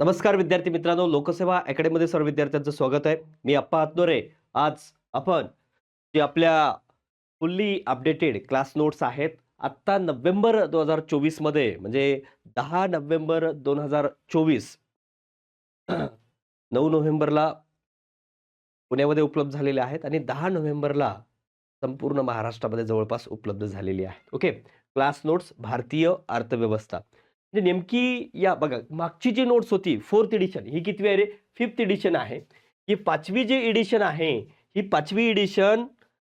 नमस्कार विद्यार्थी मित्रांनो, लोकसेवा अकॅडमीमध्ये सर्व विद्यार्थ्यांचं स्वागत आहे. मी अप्पा हातनोरे. आज आपण जे आपल्या फुल्ली अपडेटेड क्लास नोट्स आहेत, आत्ता नोव्हेंबर 2024 मध्ये म्हणजे 10 नोव्हेंबर 2024 9 नोव्हेंबरला पुण्यामध्ये उपलब्ध झालेले आहेत आणि 10 नोव्हेंबरला संपूर्ण महाराष्ट्रामध्ये जवळपास उपलब्ध झालेली आहेत. ओके. क्लास नोट्स भारतीय अर्थव्यवस्था. म्हणजे नेमकी या बघा मागची जी नोट्स होती 4th एडिशन ही कितवी आहे रे? 5th एडिशन आहे. ही 5वी जी एडिशन आहे, ही 5वी एडिशन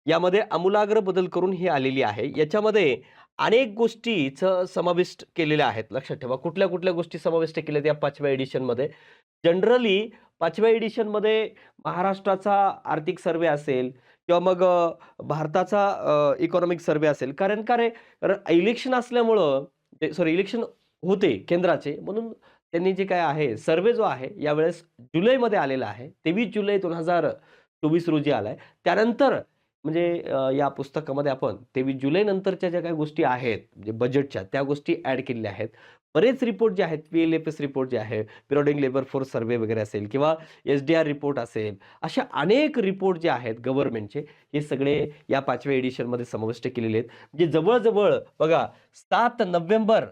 यामध्ये आमूलाग्र बदल करून ही आलेली आहे. याच्यामध्ये अनेक गोष्टीचं समाविष्ट केलेल्या आहेत. लक्षात ठेवा. कुठल्या-कुठल्या गोष्टी समाविष्ट केल्यात या 5व्या एडिशनमध्ये? जनरली 5व्या एडिशनमध्ये महाराष्ट्राचा आर्थिक सर्व्हे असेल किंवा मग भारताचा इकॉनॉमिक सर्व्हे असेल. कारण का रे? इलेक्शन असल्यामुळं इलेक्शन होते केंद्राचे म्हणून त्यांनी जे काय आहे सर्व्हे जो आहे यावेळेस जुलैमध्ये आलेला आहे. 23 जुलै 2024 रोजी आलाय. त्यानंतर म्हणजे या पुस्तकामध्ये आपण 23 जुलै नंतरच्या ज्या काही गोष्टी आहेत म्हणजे बजेटच्या त्या गोष्टी ॲड केलेल्या आहेत. बरेच रिपोर्ट जे आहेत पी-एल-एफ-एस रिपोर्ट जे आहे, पिरियडिक लेबर फोर्स सर्व्हे वगैरे असेल किंवा एस-डी-आर रिपोर्ट असेल, अशा अनेक रिपोर्ट जे आहेत गव्हर्नमेंटचे हे सगळे या 5व्या एडिशनमध्ये समाविष्ट केलेले आहेत. म्हणजे जवळ बघा 7 नोव्हेंबर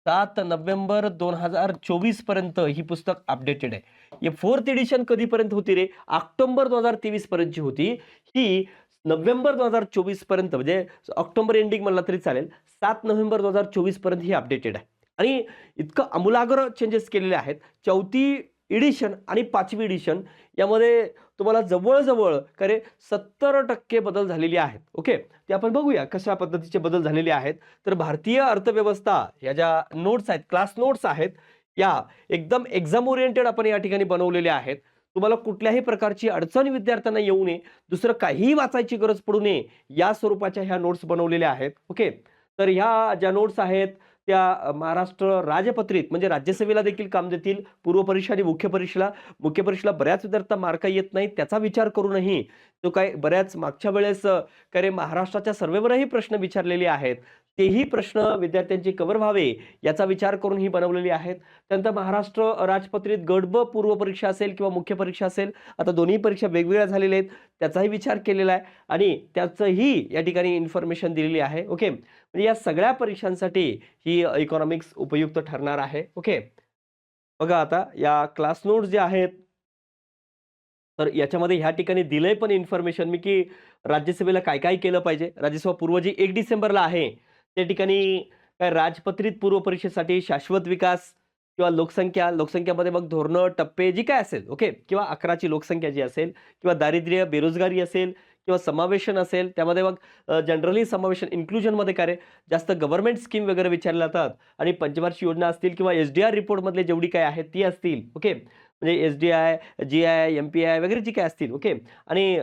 7 नोव्हेंबर 2024 पर्यंत ही पुस्तक अपडेटेड आहे. हे 4th एडिशन कधीपर्यंत होती रे? ऑक्टोबर 2023 पर्यंतची होती. ही नोव्हेंबर 2024 पर्यंत म्हणजे ऑक्टोबर एंडिंग म्हणला तरी चालेल. 7 नोव्हेंबर 2024 पर्यंत ही अपडेटेड आहे. आणि इतकं आमूलाग्र चेंजेस केलेले आहेत. 4थी एडिशन आणि 5वी एडिशन यामध्ये तुम्हाला जवळ-जवळ का रे 70% बदल झालेले आहेत. ओके. ते आपण बघूया कशा पद्धतीचे बदल झालेले आहेत. तर भारतीय अर्थव्यवस्था या ज्या नोट्स आहेत, क्लास नोट्स आहेत, या एकदम एक्झाम ओरिएंटेड आपण या ठिकाणी बनवलेल्या आहेत. तुम्हाला कुठल्याही प्रकारची अडचण विद्यार्थ्यांना येऊ नये, दुसरं काहीही वाचायची गरज पडू नये, या स्वरूपाच्या ह्या नोट्स बनवलेल्या आहेत. ओके. तर ह्या ज्या नोट्स आहेत त्या महाराष्ट्र राजपत्रित म्हणजे राज्यसेवेला देखील काम देतील. पूर्व परीक्षा आणि मुख्य परीक्षेला बऱ्याच विद्यार्थ्यांना मार्क येत नाहीत. त्याचा विचार करूनही जो काय बऱ्याच मागच्या वेळेस काय रे महाराष्ट्राच्या सर्व्हेवरही प्रश्न विचारलेले आहेत. तेही प्रश्न विद्यार्थ्यांचे कव्हर व्हावे याचा विचार करून ही बनवलेली आहेत. त्यानंतर महाराष्ट्र राजपत्रित गट ब पूर्व परीक्षा असेल किंवा मुख्य परीक्षा असेल. आता दोन्ही परीक्षा वेगवेगळ्या झालेल्या आहेत. त्याचाही विचार केलेला आहे आणि त्याचंही या ठिकाणी इन्फॉर्मेशन दिलेली आहे. ओके. म्हणजे या सगळ्या परीक्षांसाठी ही इकॉनॉमिक्स उपयुक्त ठरणार आहे. ओके. बघा आता या क्लास नोट्स जे आहेत, तर याच्यामध्ये ह्या ठिकाणी दिलंय पण इन्फॉर्मेशन मी, की राज्यसभेला काय-काय केलं पाहिजे. राज्यसभा पूर्व जी 1 डिसेंबरला आहे, त्या ठिकाणी काय राजपत्रित पूर्व परीक्षेसाठी शाश्वत विकास किंवा लोकसंख्यामध्ये मग धोरणं, टप्पे जी काय असेल, ओके. किंवा 11 ची लोकसंख्या जी असेल किंवा दारिद्र्य, बेरोजगारी असेल किंवा समावेशन असेल, त्यामध्ये मग जनरली समावेशन इन्क्लुजनमध्ये काय रे जास्त गव्हर्नमेंट स्कीम वगैरे विचारल्या जातात आणि पंचवार्षिक योजना असतील किंवा एस-डी-आर रिपोर्टमधले जेवढी काय आहेत ती असतील. ओके. म्हणजे एस-डी-आय, जी-आय, एम-पी-आय वगैरे जी काही असतील. ओके. आणि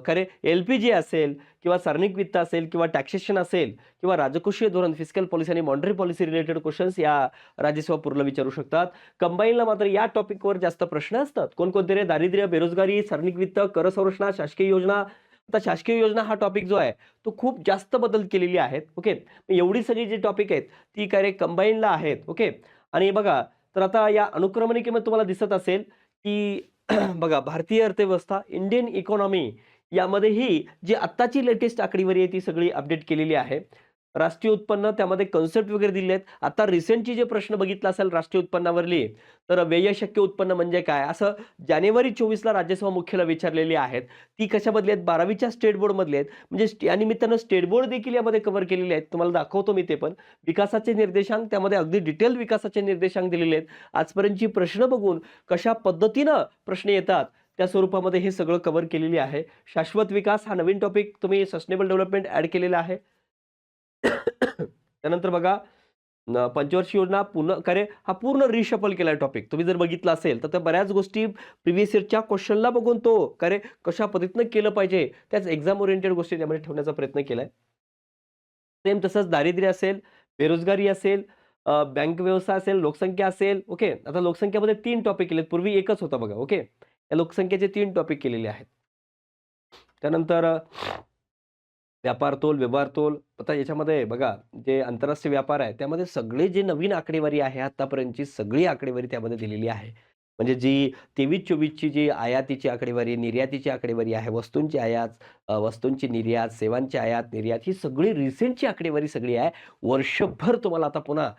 खरे एल-पी-जी असेल किंवा सार्वजनिक वित्त असेल किंवा टॅक्सेशन असेल किंवा राजकोषीय धोरण, फिस्कल पॉलिसी आणि मॉनिटरी पॉलिसी रिलेटेड क्वेशन्स या राज्यसेवा पूर्वला विचारू शकतात. कंबाईनला मात्र या टॉपिकवर जास्त प्रश्न असतात. कोणकोणते रे? दारिद्र्य, बेरोजगारी, सार्वजनिक वित्त, कर संरचना, शासकीय योजना. आता शासकीय योजना हा टॉपिक जो आहे तो खूप जास्त बदल केलेली आहेत. ओके. एवढी सगळी जी टॉपिक आहेत ती काय रे कंबाईनला आहेत. ओके. आणि बघा तर आता या अनुक्रमणिकेमध्ये तुम्हाला दिसत असेल, की बघा भारतीय अर्थव्यवस्था, इंडियन इकॉनॉमी यामध्येही जी आत्ताची लेटेस्ट आकडेवारी आहे ती सगळी अपडेट केलेली आहे. राष्ट्रीय उत्पन्न त्यामध्ये कन्सेप्ट वगैरे दिले आहेत. आता रिसेंटची जे प्रश्न बघितला असेल राष्ट्रीय उत्पन्नावरली, तर व्यय शक्य उत्पन्न म्हणजे काय? असं जानेवारी 24ला राज्यसभा मुख्याला विचारलेली आहेत. ती कशामधली आहेत? 12वीच्या स्टेट बोर्डमधली आहेत. म्हणजे या निमित्तानं स्टेट बोर्ड देखील यामध्ये कव्हर केलेले आहेत. तुम्हाला दाखवतो मी ते पण. विकासाचे निर्देशांक त्यामध्ये अगदी डिटेल विकासाचे निर्देशांक दिलेले आहेत. आजपर्यंतची प्रश्न बघून कशा पद्धतीनं प्रश्न येतात त्या स्वरूपामध्ये हे सगळं कव्हर केलेली आहे. शाश्वत विकास हा नवीन टॉपिक तुम्ही सस्टेनेबल डेव्हलपमेंट ॲड केलेला आहे. त्यानंतर बघा पंचवार्षिक योजना पुन्हा काय हा पूर्ण रिशफल केलाय टॉपिक. तुम्ही जर बघितलं असेल तर त्या बऱ्याच गोष्टी प्रिव्हियस इयरच्या क्वेश्चनला बघून तो कशा पद्धतीनं केलं पाहिजे त्याच एक्झाम ओरिएंटेड गोष्टी त्यामध्ये ठेवण्याचा प्रयत्न केलाय. सेम तसंच दारिद्र्य असेल, बेरोजगारी असेल, बँक व्यवस्था असेल, लोकसंख्या असेल. ओके. आता लोकसंख्येमध्ये 3 टॉपिक केलेत. पूर्वी एकच होता बघा. ओके. या लोकसंख्येचे 3 टॉपिक केलेले आहेत. त्यानंतर व्यापार तोल, व्यवहार तोल. आता याच्यामध्ये बघा जे आंतरराष्ट्रीय व्यापार आहे त्यामध्ये सगळे जे नवीन आकडेवारी आहे आतापर्यंतची सगळी आकडेवारी त्यामध्ये दिलेली आहे. म्हणजे जी 23-24 ची जी आयातीची आकडेवारी, निर्यातीची आकडेवारी आहे, वस्तूंची आयात, वस्तूंची निर्यात, सेवांची आयात, निर्यात ही सगळी रिसेंटची आकडेवारी सगळी आहे. वर्षभर तुम्हाला आता पुन्हा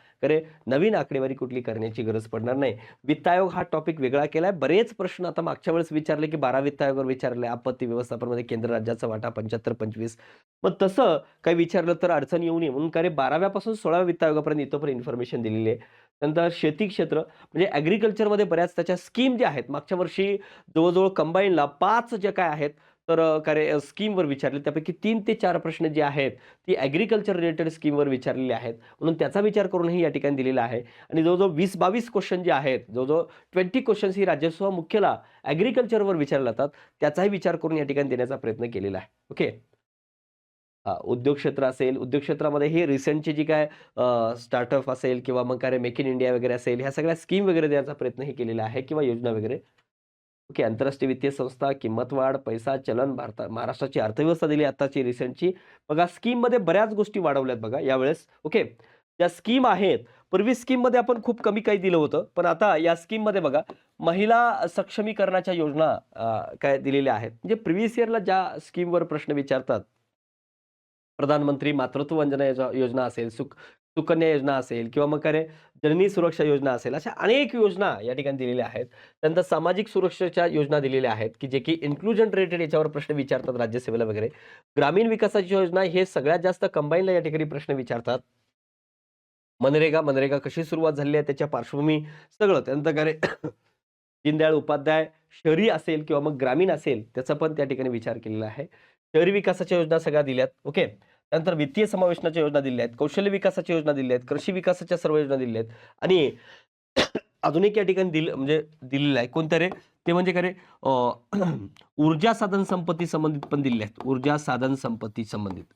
नवीन आकडेवारी कुठली करण्याची गरज पडणार नाही. वित्त आयोग हा टॉपिक वेगळा केलाय. बरेच प्रश्न आता मागच्या वेळेस विचारले, की 12 वित्त आयोगावर विचारले. आपत्ती व्यवस्थापनामध्ये केंद्र राज्याचा वाटा 75-25. मग तसं काही विचारलं तर अडचण येऊ नये म्हणून 12व्या पासून 16व्या वित्त आयोगापर्यंत इथपर्यंत इन्फॉर्मेशन दिलेली आहे. नंतर शेती क्षेत्र म्हणजे ॲग्रीकल्चरमध्ये बऱ्याच त्याच्या स्कीम ज्या आहेत, मागच्या वर्षी जवळ-जवळ कंबाईनला 5 जे काय आहेत, तर स्कीमवर विचारले. त्यापैकी 3 ते 4 प्रश्न जे आहेत, ती ॲग्रीकल्चर रिलेटेड स्कीमवर विचारलेले आहेत. म्हणून त्याचा विचार करूनही या ठिकाणी दिलेला आहे. आणि जवळ-जवळ 20-22 क्वेश्चन जे आहेत, जवळ-जवळ 20 क्वेश्चन्स ही राज्यसेवा मुख्यला ॲग्रीकल्चरवर विचारले जातात. त्याचाही विचार करून या ठिकाणी देण्याचा प्रयत्न केलेला आहे. ओके. उद्योग क्षेत्र असेल, उद्योग क्षेत्रामध्ये हे रिसेंटची जी काय स्टार्टअप असेल किंवा मग मेक इन इंडिया वगैरे असेल, ह्या सगळ्या स्कीम वगैरे देण्याचा प्रयत्नही केलेला आहे किंवा योजना वगैरे. ओके. आंतरराष्ट्रीय वित्तीय संस्था, किंमत वाढ, पैसा, चलन, महाराष्ट्राची अर्थव्यवस्था दिली आत्ताची रिसेंटची. बघा स्कीममध्ये बऱ्याच गोष्टी वाढवल्यात बघा यावेळेस. ओके. ज्या स्कीम आहेत, पूर्वी स्कीममध्ये आपण खूप कमी काही दिलं होतं. पण आता या स्कीममध्ये बघा महिला सक्षमीकरणाच्या योजना काय दिलेल्या आहेत. म्हणजे प्रिव्हियस इयरला ज्या स्कीमवर प्रश्न विचारतात, प्रधानमंत्री मातृत्व वंदना योजना असेल, सुकन्या योजना असेल किंवा मग जननी सुरक्षा योजना असेल, अशा अनेक योजना या ठिकाणी दिलेल्या आहेत. त्यानंतर सामाजिक सुरक्षेच्या योजना दिलेल्या आहेत, की जे की इन्क्लुजन रिलेटेड याच्यावर प्रश्न विचारतात राज्यसेवेला वगैरे. ग्रामीण विकासाची योजना हे सगळ्यात जास्त कंबाईनला या ठिकाणी प्रश्न विचारतात. मनरेगा कशी सुरुवात झालेली आहे त्याच्या पार्श्वभूमी सगळं. त्यानंतर दीनदयाळ उपाध्याय शहरी असेल किंवा मग ग्रामीण असेल त्याचा पण त्या ठिकाणी विचार केलेला आहे. शहरी विकासाच्या योजना सगळ्या दिल्यात. ओके. त्यानंतर वित्तीय समावेशनाच्या योजना दिल्या आहेत, कौशल्य विकासाच्या योजना दिल्या आहेत, कृषी विकासाच्या सर्व योजना दिल्या आहेत आणि अजून एक या ठिकाणी म्हणजे दिलेलं आहे. कोणतं रे? ते म्हणजे ऊर्जा साधन संपत्ती संबंधित पण दिले आहेत. ऊर्जा साधन संपत्ती संबंधित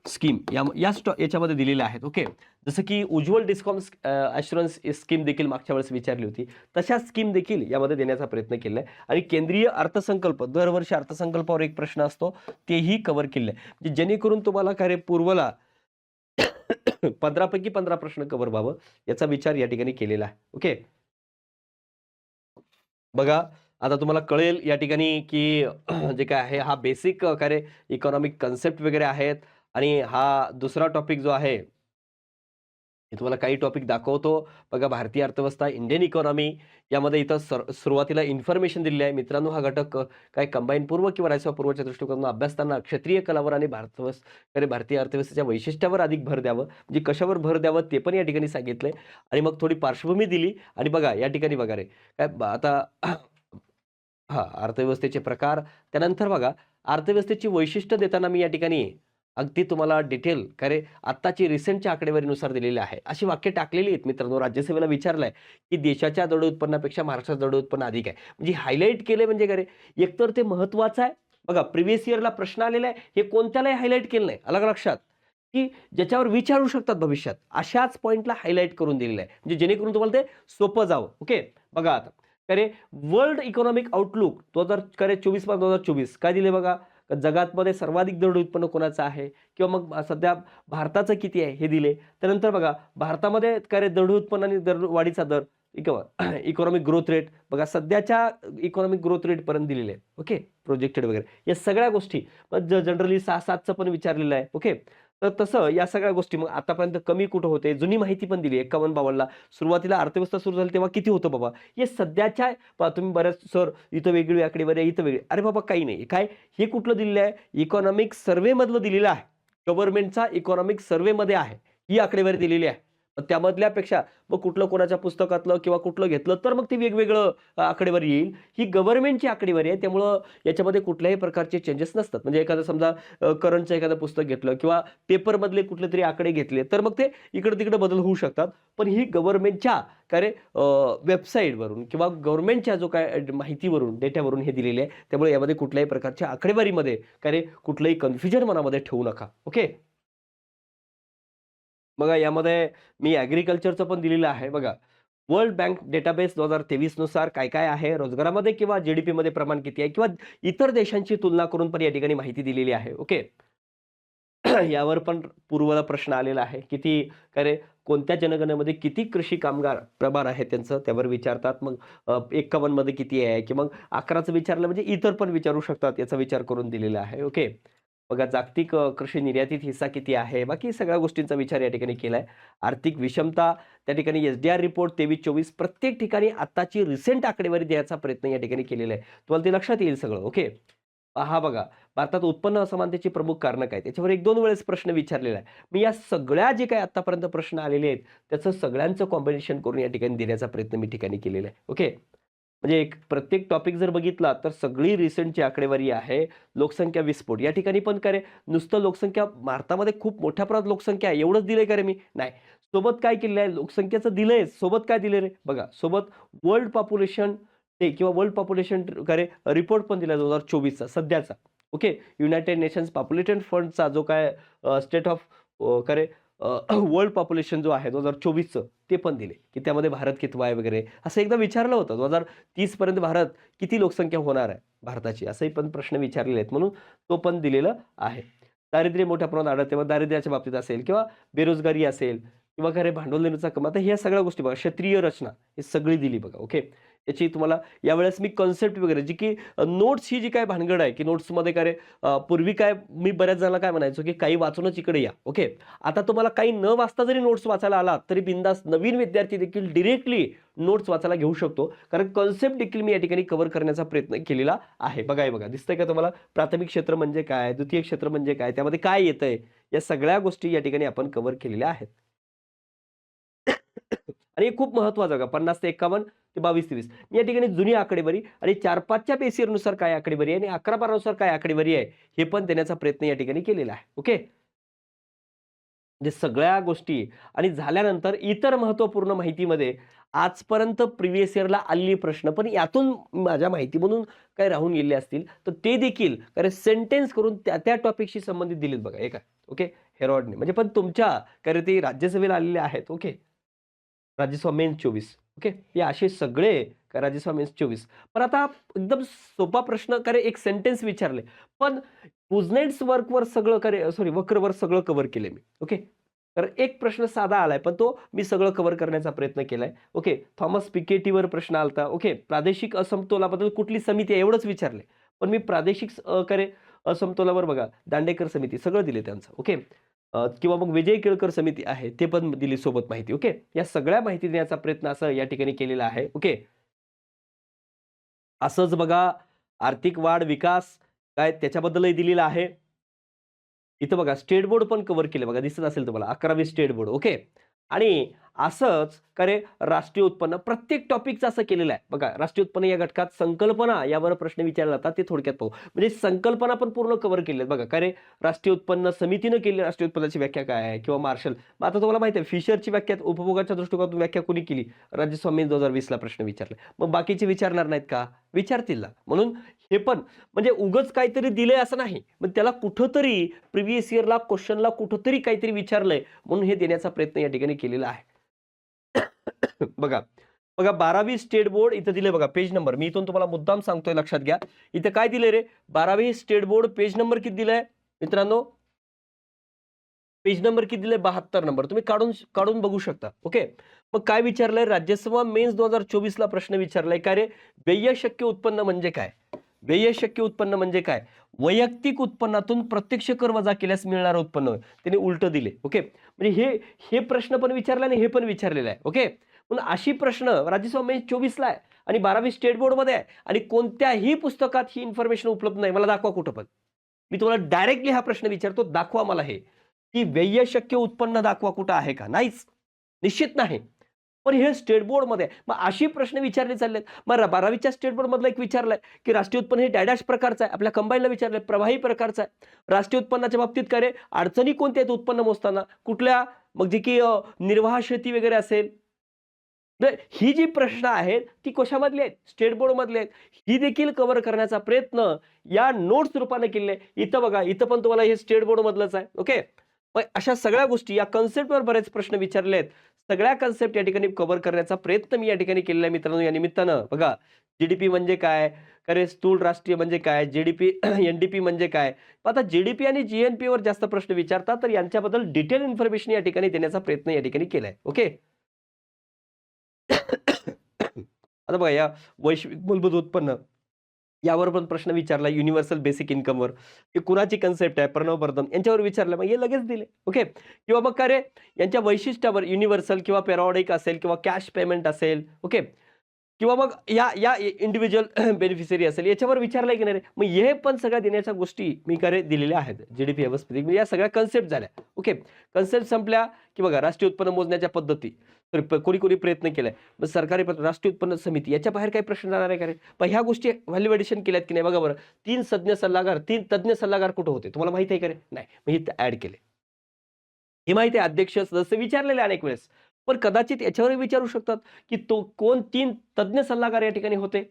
स्कीम याच्यामध्ये दिलेल्या आहेत. ओके. जसं की उज्ज्वल डिस्कॉम ॲश्युरन्स स्कीम देखील मागच्या वेळेस विचारली होती. तशा स्कीम देखील यामध्ये देण्याचा प्रयत्न केला आहे आणि केंद्रीय अर्थसंकल्प दरवर्षी अर्थसंकल्पावर एक प्रश्न असतो, तेही कव्हर केले आहे. म्हणजे जेणेकरून तुम्हाला पूर्वला 15 पैकी 15 प्रश्न कव्हर व्हावं याचा विचार या ठिकाणी केलेला आहे. ओके. बघा आता तुम्हाला कळेल या ठिकाणी की जे काय आहे हा बेसिक इकॉनॉमिक कन्सेप्ट वगैरे आहेत आणि हा दुसरा टॉपिक जो आहे मी तुम्हाला काही टॉपिक दाखवतो. बघा भारतीय अर्थव्यवस्था, इंडियन इकॉनॉमी यामध्ये इथं सुरुवातीला इन्फॉर्मेशन दिलेली आहे. मित्रांनो हा घटक काय कंबाईन पूर्व किंवा राजसेवा पूर्वच्या दृष्टिकोनातून अभ्यासताना क्षेत्रीय कलावर आणि भारतीय अर्थव्यवस्थेच्या वैशिष्ट्यावर अधिक भर द्यावं. म्हणजे कशावर भर द्यावं ते पण या ठिकाणी सांगितलंय आणि मग थोडी पार्श्वभूमी दिली आणि बघा या ठिकाणी बघा रे काय आता हां, अर्थव्यवस्थेचे प्रकार. त्यानंतर बघा अर्थव्यवस्थेची वैशिष्ट्य देताना मी या ठिकाणी अगदी तुम्हाला डिटेल आत्ताची रिसेंटच्या आकडेवारीनुसार दिलेली आहे. अशी वाक्य टाकलेली आहेत मित्रांनो. राज्यसेवेला विचारलंय, की देशाच्या दरडोई उत्पन्नापेक्षा महाराष्ट्राचं दरडोई उत्पन्न अधिक आहे. म्हणजे हायलाइट केले म्हणजे एकतर ते महत्वाचं आहे. बघा प्रिव्हियस इयरला प्रश्न आलेला आहे. हे कोणत्यालाही हायलाइट केलं नाही. अलग लक्षात, की ज्याच्यावर विचारू शकतात भविष्यात. अशाच पॉइंटला हायलाइट करून दिलेलं आहे. म्हणजे जेणेकरून तुम्हाला ते सोपं जावं. ओके. बघा आता वर्ल्ड इकॉनॉमिक आउटलुक 2024 काय दिले बघा. जगातमध्ये सर्वाधिक दरडोई उत्पन्न कोणाचं आहे किंवा मग सध्या भारताचं किती आहे हे दिले. त्यानंतर बघा भारतामध्ये दरडोई उत्पन्न आणि दरवाढीचा दर इकॉनॉमिक ग्रोथ रेट बघा सध्याच्या इकॉनॉमिक ग्रोथ रेट पर्यंत दिलेले आहे. ओके. प्रोजेक्टेड वगैरे या सगळ्या गोष्टी जनरली 6-7चं पण विचारलेलं आहे. ओके. तर तसं या सगळ्या गोष्टी मग आतापर्यंत कमी कुठं होते जुनी माहिती पण दिली 51-52ला. सुरुवातीला अर्थव्यवस्था सुरू झाली तेव्हा किती होतं बाबा हे सध्याच्या तुम्ही बऱ्याच सर इथं वेगळी आकडेवारी आहे इथं वेगळी. अरे बाबा काही नाही. हे कुठलं दिलेलं आहे इकॉनॉमिक सर्व्हे मधलं दिलेलं आहे. गव्हर्नमेंटचा इकॉनॉमिक सर्व्हेमध्ये आहे ही आकडेवारी दिलेली आहे. त्यामधल्यापेक्षा मग कुठलं कोणाच्या पुस्तकातलं किंवा कुठलं घेतलं तर मग ते वेगवेगळं आकडेवारी येईल. ही गव्हर्नमेंटची आकडेवारी आहे त्यामुळं याच्यामध्ये कुठल्याही प्रकारचे चेंजेस नसतात. म्हणजे एखादं समजा करंटचं एखादं पुस्तक घेतलं किंवा पेपरमधले कुठले तरी आकडे घेतले तर मग ते इकडं तिकडं बदल होऊ शकतात. पण ही गव्हर्नमेंटच्या वेबसाईटवरून किंवा गव्हर्नमेंटच्या जो काय माहितीवरून डेटावरून हे दिलेले आहे. त्यामुळे यामध्ये कुठल्याही प्रकारच्या आकडेवारीमध्ये कुठलंही कन्फ्युजन मनामध्ये ठेवू नका. ओके. बघा यामध्ये मी ॲग्रीकल्चरचं पण दिलेलं आहे बघा. वर्ल्ड बँक डेटाबेस 2023 नुसार काय-काय आहे रोजगारामध्ये किंवा जी-डी-पीमध्ये प्रमाण किती आहे किंवा इतर देशांची तुलना करून पण या ठिकाणी माहिती दिलेली आहे. ओके. यावर पण पूर्वला प्रश्न आलेला आहे. किती कोणत्या जनगणनेमध्ये किती कृषी कामगार प्रमाण आहे त्यांचं त्यावर विचारतात. मग 51 मध्ये किती आहे की मग 11चं विचारलं म्हणजे इतर पण विचारू शकतात याचा विचार करून दिलेला आहे. ओके. बघा जागतिक कृषी निर्यातीत हिस्सा किती आहे? बाकी सगळ्या गोष्टींचा विचार या ठिकाणी केलाय. आर्थिक विषमता त्या ठिकाणी एसडीआर रिपोर्ट 23-24 प्रत्येक ठिकाणी आत्ताची रिसेंट आकडेवारी द्यायचा प्रयत्न या ठिकाणी केलेला आहे. तुम्हाला ते लक्षात येईल सगळं. ओके. हा बघा, भारतात उत्पन्न असमानतेची प्रमुख कारणं काय? त्याच्यावर 1-2 वेळेस प्रश्न विचारलेला आहे. मी या सगळ्या जे काही आत्तापर्यंत प्रश्न आलेले आहेत, त्याचं सगळ्यांचं कॉम्बिनेशन करून या ठिकाणी देण्याचा प्रयत्न मी ठिकाणी केलेला आहे. ओके. म्हणजे एक प्रत्येक टॉपिक जर बघितला तर सगळी रिसेंटची आकडेवारी आहे. लोकसंख्या विस्फोट या ठिकाणी पण काय रे, नुसतं लोकसंख्या भारतामध्ये खूप मोठ्या प्रमाणात लोकसंख्या आहे एवढंच दिलंय का रे मी? नाही. सोबत काय केलेलं आहे? लोकसंख्येचं दिलंय, सोबत काय दिलंय रे? बघा, सोबत वर्ल्ड पॉप्युलेशन डे किंवा वर्ल्ड पॉप्युलेशन रिपोर्ट पण दिला 2024चा सध्याचा. ओके. युनायटेड नेशन्स पॉप्युलेशन फंडचा जो काय स्टेट ऑफ वर्ल्ड पॉप्युलेशन जो आहे 2024चं ते पण दिले, की त्यामध्ये भारत कितवा आहे वगैरे असं एकदा विचारलं होतं. 2030 पर्यंत भारत किती लोकसंख्या होणार आहे भारताची असेही पण प्रश्न विचारलेले आहेत म्हणून तो पण दिलेलं आहे. दारिद्र्य मोठ्या प्रमाणात आढळते. मग दारिद्र्याच्या बाबतीत असेल किंवा बेरोजगारी असेल किंवा भांडवल निर्मितीचा कमी. आता ह्या सगळ्या गोष्टी बघा, क्षेत्रीय रचना ही सगळी दिली बघा. ओके. याची तुम्हाला यावेळेस मी कन्सेप्ट वगैरे जी की नोट्स ही जी काय भानगड आहे की नोट्समध्ये पूर्वी काय मी बऱ्याच जणांना काय म्हणायचो की काही वाचूनच इकडे या. ओके. आता तुम्हाला काही न वाचता जरी नोट्स वाचायला आला तरी बिनधास्त नवीन विद्यार्थी देखील डिरेक्टली नोट्स वाचायला घेऊ शकतो, कारण कन्सेप्ट देखील मी या ठिकाणी कव्हर करण्याचा प्रयत्न केलेला आहे. बघा हे बघा, दिसतंय का तुम्हाला? प्राथमिक क्षेत्र म्हणजे काय, द्वितीय क्षेत्र म्हणजे काय, त्यामध्ये काय येतंय, या सगळ्या गोष्टी या ठिकाणी आपण कव्हर केलेल्या आहेत. आणि हे खूप महत्वाचं आहे. 50 ते 51 ते 22-23 या ठिकाणी जुनी आकडेवारी आणि 4-5च्या बेसियर नुसार काय आकडेवारी आहे आणि 11-12 नुसार काय आकडेवारी आहे हे पण देण्याचा प्रयत्न या ठिकाणी केलेला आहे. ओके. म्हणजे सगळ्या गोष्टी आणि झाल्यानंतर इतर महत्त्वपूर्ण माहितीमध्ये आजपर्यंत प्रिव्हियस इयरला आलेले प्रश्न पण यातून माझ्या माहितीमधून काही राहून गेले असतील तर ते देखील सेंटेन्स करून त्या टॉपिकशी संबंधित दिलेत बघा. हे काय ओके, हेरॉडने म्हणजे पण तुमच्या ते राज्यसभेला आलेले आहेत. ओके. राज्यसभा मेन्स 24. ओके. हे असे सगळे राज्यसभा मेन्स 24. पण आता एकदम सोपा प्रश्न एक सेंटेन्स विचारले. पण कुझनेट्स वर्कवर सगळं वक्रवर सगळं कव्हर केलंय मी. ओके. तर एक प्रश्न साधा आलाय, पण तो मी सगळं कव्हर करण्याचा प्रयत्न केलाय. ओके. थॉमस पिकेटीवर प्रश्न आलता. ओके. प्रादेशिक असमतोलाबद्दल कुठली समिती आहे एवढंच विचारले. पण मी प्रादेशिक असमतोलावर बघा दांडेकर समिती सगळं दिले त्यांचं. ओके. किंवा मग विजय केळकर समिती आहे ते पण दिली सोबत माहिती. ओके. या सगळ्या माहिती देण्याचा प्रयत्न असं या ठिकाणी केलेला आहे. ओके. असंच बघा, आर्थिक वाढ विकास काय त्याच्याबद्दलही दिलेलं आहे. इथं बघा स्टेट बोर्ड पण कव्हर केलं बघा, दिसत असेल तुम्हाला 11वी स्टेट बोर्ड. ओके. आणि असंच राष्ट्रीय उत्पन्न प्रत्येक टॉपिकचं असं केलेलं आहे बघा. राष्ट्रीय उत्पन्न या घटकात संकल्पना यावर प्रश्न विचारले जातात, ते थोडक्यात पाहू. म्हणजे संकल्पना पण पूर्ण कव्हर केली आहेत बघा. राष्ट्रीय उत्पन्न समितीनं केली राष्ट्रीय उत्पन्नाची व्याख्या काय आहे किंवा मार्शल. आता तुम्हाला माहिती आहे फिशरची व्याख्या उपभोगाच्या दृष्टिकोनातून व्याख्या कोणी केली? राज्यस्वामी 2020ला प्रश्न विचारले. मग बाकीचे विचारणार नाहीत का? विचारतील ना. म्हणून हे पण म्हणजे उगच काहीतरी दिलंय असं नाही, मग त्याला कुठंतरी प्रिव्हियस इयरला क्वेश्चनला कुठंतरी काहीतरी विचारलंय म्हणून हे देण्याचा प्रयत्न या ठिकाणी केलेला आहे. बघा बघा 12वी स्टेट बोर्ड इथं दिले बघा, पेज नंबर मी इथून तुम्हाला मुद्दाम सांगतोय, लक्षात घ्या. इथं काय दिले रे? 12वी स्टेट बोर्ड पेज नंबर किती दिलाय मित्रांनो? पेज नंबर किती दिलाय? 72 नंबर. तुम्ही काढून बघू शकता. ओके. मग काय विचारलंय? राज्यसभा मेन्स 2024ला प्रश्न विचारलाय काय रे? व्यय शक्य उत्पन्न म्हणजे काय? व्यय शक्य उत्पन्न म्हणजे काय? वैयक्तिक उत्पन्नातून प्रत्यक्ष कर वजा केल्यास मिळणारं उत्पन्न. त्यांनी उलट दिले. ओके. म्हणजे हे प्रश्न पण विचारला आणि हे पण विचारलेलं आहे. ओके. म्हणून अशी प्रश्न राज्यसभा मेन्स 24ला आहे आणि 12वी स्टेट बोर्डमध्ये आहे आणि कोणत्याही पुस्तकात ही इन्फॉर्मेशन उपलब्ध नाही. मला दाखवा कुठं पण. मी तुम्हाला डायरेक्टली हा प्रश्न विचारतो, दाखवा मला हे, की व्यय शक्य उत्पन्न दाखवा कुठं आहे का? नाहीच. निश्चित नाही. पण हे स्टेट बोर्डमध्ये मग अशी प्रश्न विचारले चाललेत. मग 12वीच्या स्टेट बोर्डमधला एक विचारलाय की राष्ट्रीय उत्पन्न हे डॅडॅश प्रकारचं आहे. आपल्या कंबाईनला विचारलंय प्रवाही प्रकारचं आहे. राष्ट्रीय उत्पन्नाच्या बाबतीत अडचणी कोणत्या आहेत उत्पन्न मोजताना? कुठल्या? मग जी की निर्वाह शेती वगैरे असेल. ही जी प्रश्न आहेत ती कशामधली आहेत? स्टेट बोर्डमधले आहेत. ही देखील कव्हर करण्याचा प्रयत्न या नोट्स रूपाने केलेला आहे. इथं बघा, इथं पण तुम्हाला हे स्टेट बोर्डमधलंच आहे. ओके. मग अशा सगळ्या गोष्टी या कन्सेप्टवर बरेच प्रश्न विचारले आहेत. सगळ्या कन्सेप्ट या ठिकाणी कव्हर करण्याचा प्रयत्न मी या ठिकाणी केलेला आहे मित्रांनो. या निमित्तानं बघा, जी म्हणजे काय? अरे स्थूल राष्ट्रीय म्हणजे काय? जी-डी-पी, एन-डी-पी म्हणजे काय? आता जी आणि जी जास्त प्रश्न विचारतात, तर यांच्याबद्दल डिटेल इन्फॉर्मेशन या ठिकाणी देण्याचा प्रयत्न या ठिकाणी केलाय. ओके. आता बघा, या वैश्विक मूलभूत उत्पन्न यावर पण प्रश्न विचारला, युनिव्हर्सल बेसिक इन्कमवर. ही कुणाची कन्सेप्ट आहे? प्रणव बर्धन यांच्यावर विचारलं, मग हे लगेच दिले. ओके. किंवा मग काय रे, यांच्या वैशिष्ट्यावर युनिव्हर्सल किंवा पेरियॉडिक असेल किंवा कॅश पेमेंट असेल. ओके. किंवा मग या या इंडिव्हिज्युअल बेनिफिशियरी असेल, याच्यावर विचारलंय की नाही रे? मग हे पण सगळ्या देण्याच्या गोष्टी मी दिलेल्या आहेत. जी-डी-पी व्यवस्थित म्हणजे या सगळ्या कन्सेप्ट झाल्या. ओके. कन्सेप्ट संपल्या की बघा, राष्ट्रीय उत्पन्न मोजण्याच्या पद्धती. तर कोणी-कोणी प्रयत्न केलाय. मग सरकारी राष्ट्रीय उत्पन्न समिती याच्या बाहेर काही प्रश्न जाणार आहे का रे? पण ह्या गोष्टी व्हॅल्युएडिशन केल्यात की नाही बघा बरं. 3 तज्ञ सल्लागार कुठे होते? तुम्हाला माहिती आहे का रे? नाही. मग हे ॲड केले. हे माहिती आहे, अध्यक्ष, सदस्य विचारलेले अनेक वेळेस. पण कदाचित याच्यावरही विचारू शकतात, की तो कोण 3 तज्ञ सल्लागार या ठिकाणी होते?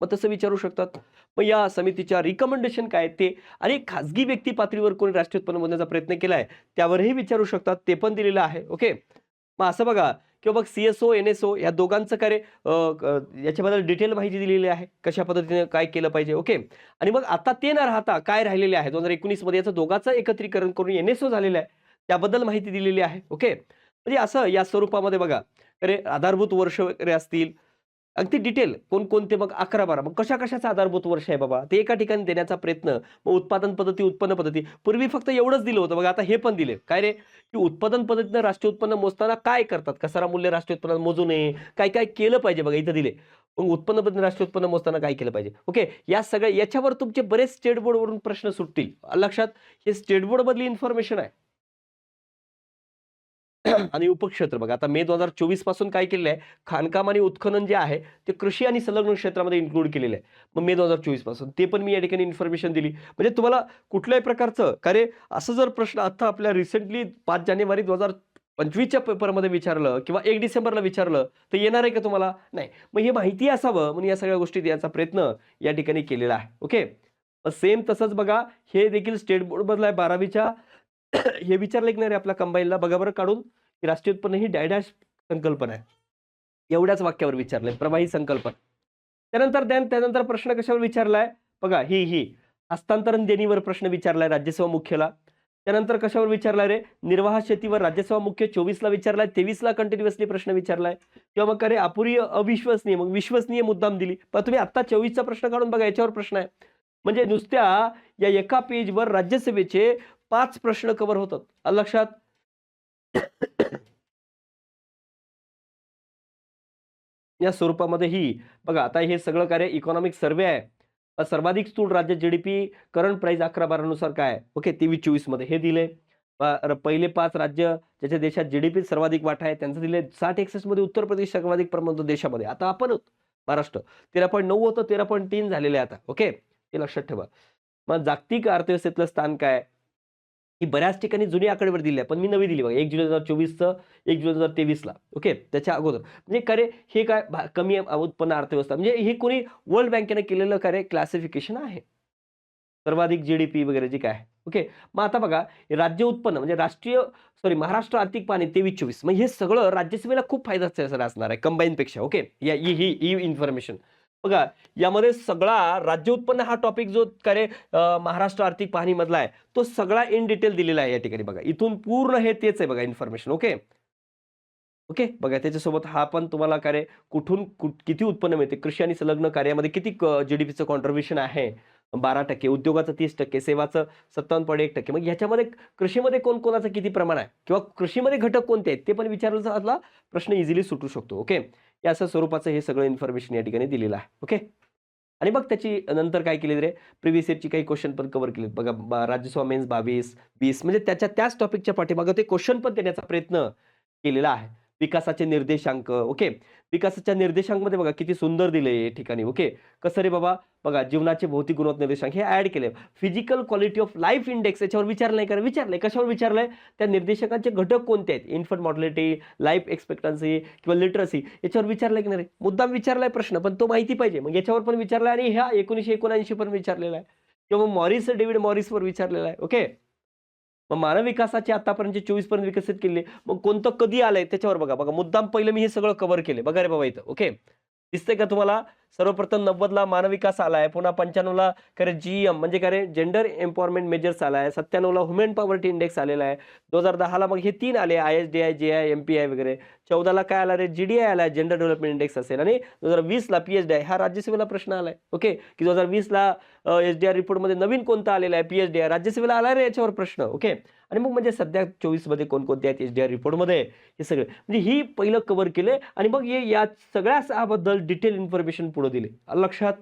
मग तसं विचारू शकतात. मग या समितीच्या रिकमेंडेशन काय ते, आणि खाजगी व्यक्ती पातळीवर कोणी राष्ट्रीय उत्पन्न मोजण्याचा प्रयत्न केलाय, त्यावरही विचारू शकतात. ते पण दिलेलं आहे. ओके. मग असं बघा, किंवा मग सी-एस-ओ, एन-एस-ओ या दोघांचं काय रे, याच्याबद्दल डिटेल माहिती दिलेली आहे. कशा पद्धतीने काय केलं पाहिजे. ओके. आणि मग आता ते न राहता काय राहिलेले आहे 2019 मध्ये याचं दोघांचं एकत्रीकरण करून एन-एस-ओ झालेलं आहे. त्याबद्दल माहिती दिलेली आहे. ओके. म्हणजे असं या स्वरूपामध्ये बघा, अरे आधारभूत वर्ष वगैरे असतील, अगदी डिटेल कोणकोणते, मग 11-12 मग कशा-कशाचं आधारभूत वर्ष आहे बाबा, ते एका ठिकाणी देण्याचा प्रयत्न. मग उत्पादन पद्धती, उत्पन्न पद्धती. पूर्वी फक्त एवढंच दिलं होतं. बघा आता हे पण दिले. काय रे, की उत्पादन पद्धतीनं राष्ट्रीय उत्पन्न मोजताना काय करतात? कसारा मूल्य राष्ट्रीय उत्पन्न मोजू नये. काय-काय केलं पाहिजे बघा इथं दिले. मग उत्पन्न पद्धतीने राष्ट्रीय उत्पन्न मोजताना काय केलं पाहिजे? ओके. या सगळ्या याच्यावर तुमचे बरेच स्टेट बोर्डवरून प्रश्न सुटतील. लक्षात, हे स्टेट बोर्डमधली इन्फॉर्मेशन आहे. आणि उपक्षेत्र बघा, आता मे 2024 पासून काय केलेलं आहे, खाणकाम आणि उत्खनन जे आहे ते कृषी आणि संलग्न क्षेत्रामध्ये इन्क्लूड केलेलं आहे. मग मे 2024 पासून ते पण मी या ठिकाणी इन्फॉर्मेशन दिली. म्हणजे तुम्हाला कुठल्याही प्रकारचं का रे, असं जर प्रश्न आता आपल्या रिसेंटली 5 जानेवारी 2025च्या पेपरमध्ये विचारलं किंवा 1 डिसेंबरला विचारलं, तर येणार आहे का तुम्हाला? नाही. मग हे माहिती असावं म्हणून या सगळ्या गोष्टी द्यायचा प्रयत्न या ठिकाणी केलेला आहे. ओके. सेम तसंच बघा, हे देखील स्टेट बोर्डमधलं आहे 12वीच्या. हे विचारलं की नाही रे आपल्या कंबाईनला, बघा बरं काढून, की राष्ट्रीय उत्पन्न ही डॅश संकल्पना आहे. एवढ्याच वाक्यावर विचारलंय, प्रवाही संकल्पना. त्यानंतर प्रश्न कशावर विचारलाय? बघा, ही हस्तांतरण देणीवर प्रश्न विचारलाय राज्यसेवा मुख्यला. त्यानंतर कशावर विचारलाय रे? निर्वाह शेतीवर राज्यसेवा मुख्य 24ला विचारलाय, 23ला कंटिन्युअसली प्रश्न विचारलाय. किंवा मग काय रे, अपुरी अविश्वसनीय, मग विश्वसनीय मुद्दाम दिली. पण तुम्ही आता 24चा प्रश्न काढून बघा, याच्यावर प्रश्न आहे. म्हणजे नुसत्या या एका पेजवर राज्यसभेचे 5 प्रश्न कव्हर होतात. आलं लक्षात? या स्वरूपामध्येही बघा, आता हे सगळं कार्य इकॉनॉमिक सर्व्हे आहे. सर्वाधिक स्थूल राज्य जी करंट प्राइस 11-12 नुसार काय आहे? ओके, 23-24 मध्ये हे दिले. पहिले 5 राज्य ज्याच्या देशात जी सर्वाधिक वाटा आहे त्यांचं दिले. 60-61 मध्ये उत्तर प्रदेश सर्वाधिक प्रमाणात देशामध्ये. आता आपण आहोत महाराष्ट्र. 13.9 होतं, 13.3 झालेलं आहे आता. ओके, हे लक्षात ठेवा. मग जागतिक अर्थव्यवस्थेतलं स्थान काय? ही बऱ्याच ठिकाणी जुनी आकडेवारी दिली आहे, पण मी नवी दिली बघा. 1 जुलै 2024चं, 1 जुलै 2023ला. ओके, त्याच्या अगोदर. म्हणजे काय रे, हे काय कमी उत्पन्न अर्थव्यवस्था, म्हणजे हे कोणी वर्ल्ड बँकेने केलेलं काय रे क्लासिफिकेशन आहे. सर्वाधिक जी वगैरे जे काय आहे. ओके. मग आता बघा, राज्य उत्पन्न म्हणजे महाराष्ट्र आर्थिक पाहणी 23-24. मग हे सगळं राज्यसभेला खूप फायद्याचं असणार आहे कंबाईनपेक्षा. ओके. ही इन्फॉर्मेशन. बघा, यामध्ये सगळा राज्य उत्पन्न हा टॉपिक जो काय रे, महाराष्ट्र आर्थिक पाहणीमधला आहे, तो सगळा इन डिटेल दिलेला आहे या ठिकाणी बघा. इथून पूर्ण हे तेच आहे बघा इन्फॉर्मेशन. ओके. ओके. बघा, त्याच्यासोबत हा पण तुम्हाला काय रे, किती उत्पन्न मिळते, कृषी आणि संलग्न कार्यामध्ये किती जी-डी-पीचं कॉन्ट्रिब्युशन आहे, 12%, उद्योगाचं 30%, सेवाचं 57.1%. मग ह्याच्यामध्ये कृषीमध्ये कोणाचं किती प्रमाण आहे किंवा कृषीमध्ये घटक कोणते आहेत ते पण विचारलं तर प्रश्न इझिली सुटू शकतो. ओके. या असं स्वरूपाचं हे सगळं इन्फॉर्मेशन या ठिकाणी दिलेलं आहे. ओके. आणि मग त्याची नंतर काय केली रे, प्रिव्हियस इयरची काही क्वेश्चन पण कव्हर केलेत बघा. राज्यसभा मेन्स 22-20 म्हणजे त्याच टॉपिकच्या पाठीमागे ते क्वेश्चन पण देण्याचा प्रयत्न केलेला आहे. विकासाचे निर्देशांक. ओके. विकासाच्या निर्देशांकमध्ये बघा किती सुंदर दिले या ठिकाणी. ओके. कसं रे बाबा, बघा, जीवनाचे भौतिक गुणवत्ता निर्देशांक हे ऍड केले. Physical quality of life index याच्यावर विचारलं नाही का? विचारलंय. कशावर विचारलंय? त्या निर्देशकांचे घटक कोणते आहेत? इन्फंट मॉर्टॅलिटी, लाईफ एक्सपेक्टन्सी किंवा लिटरसी याच्यावर विचारलंय की नाही? मुद्दाम विचारलाय प्रश्न, पण तो माहिती पाहिजे. मग याच्यावर पण विचारलाय आणि ह्या 1979 पण विचारलेला आहे. किंवा डेव्हिड मॉरिसवर विचारलेला आहे. ओके. मग मानव विकासाचे आतापर्यंत 24 पर्यंत विकसित केले. मग कोणतं कधी आलंय त्याच्यावर बघा. बघा मुद्दाम पहिलं मी हे सगळं कव्हर केले. बघा रे बाबा इथं. ओके. दिसतंय का तुम्हाला? सर्वप्रथम 90ला मानव विकास आलाय. पुन्हा 95ला काय रे जीएम म्हणजे काय रे जेंडर एम्पॉवरमेंट मेजर्स आलाय. 97ला ह्युमन पॉवर्टी इंडेक्स आलेला आहे. 2010ला मग हे 3 आले ISDI, JI, MPI वगैरे. 14ला काय आला रे? GDI आलाय, जेंडर डेव्हलपमेंट इंडेक्स असेल आणि 2020ला PSDI हा राज्यसभेला प्रश्न आलाय. ओके. की 2020ला SDI रिपोर्टमध्ये नवीन कोणता आलेला आहे? PSDI राज्यसभेला आलाय रे याच्यावर प्रश्न. ओके. आणि मग म्हणजे सध्या 24 मध्ये कोणकोणते आहेत SDI रिपोर्टमध्ये हे सगळे. म्हणजे ही पहिलं कव्हर केले आणि मग हे या सगळ्याबद्दल डिटेल इन्फॉर्मेशन पुढे दिले. आलं लक्षात?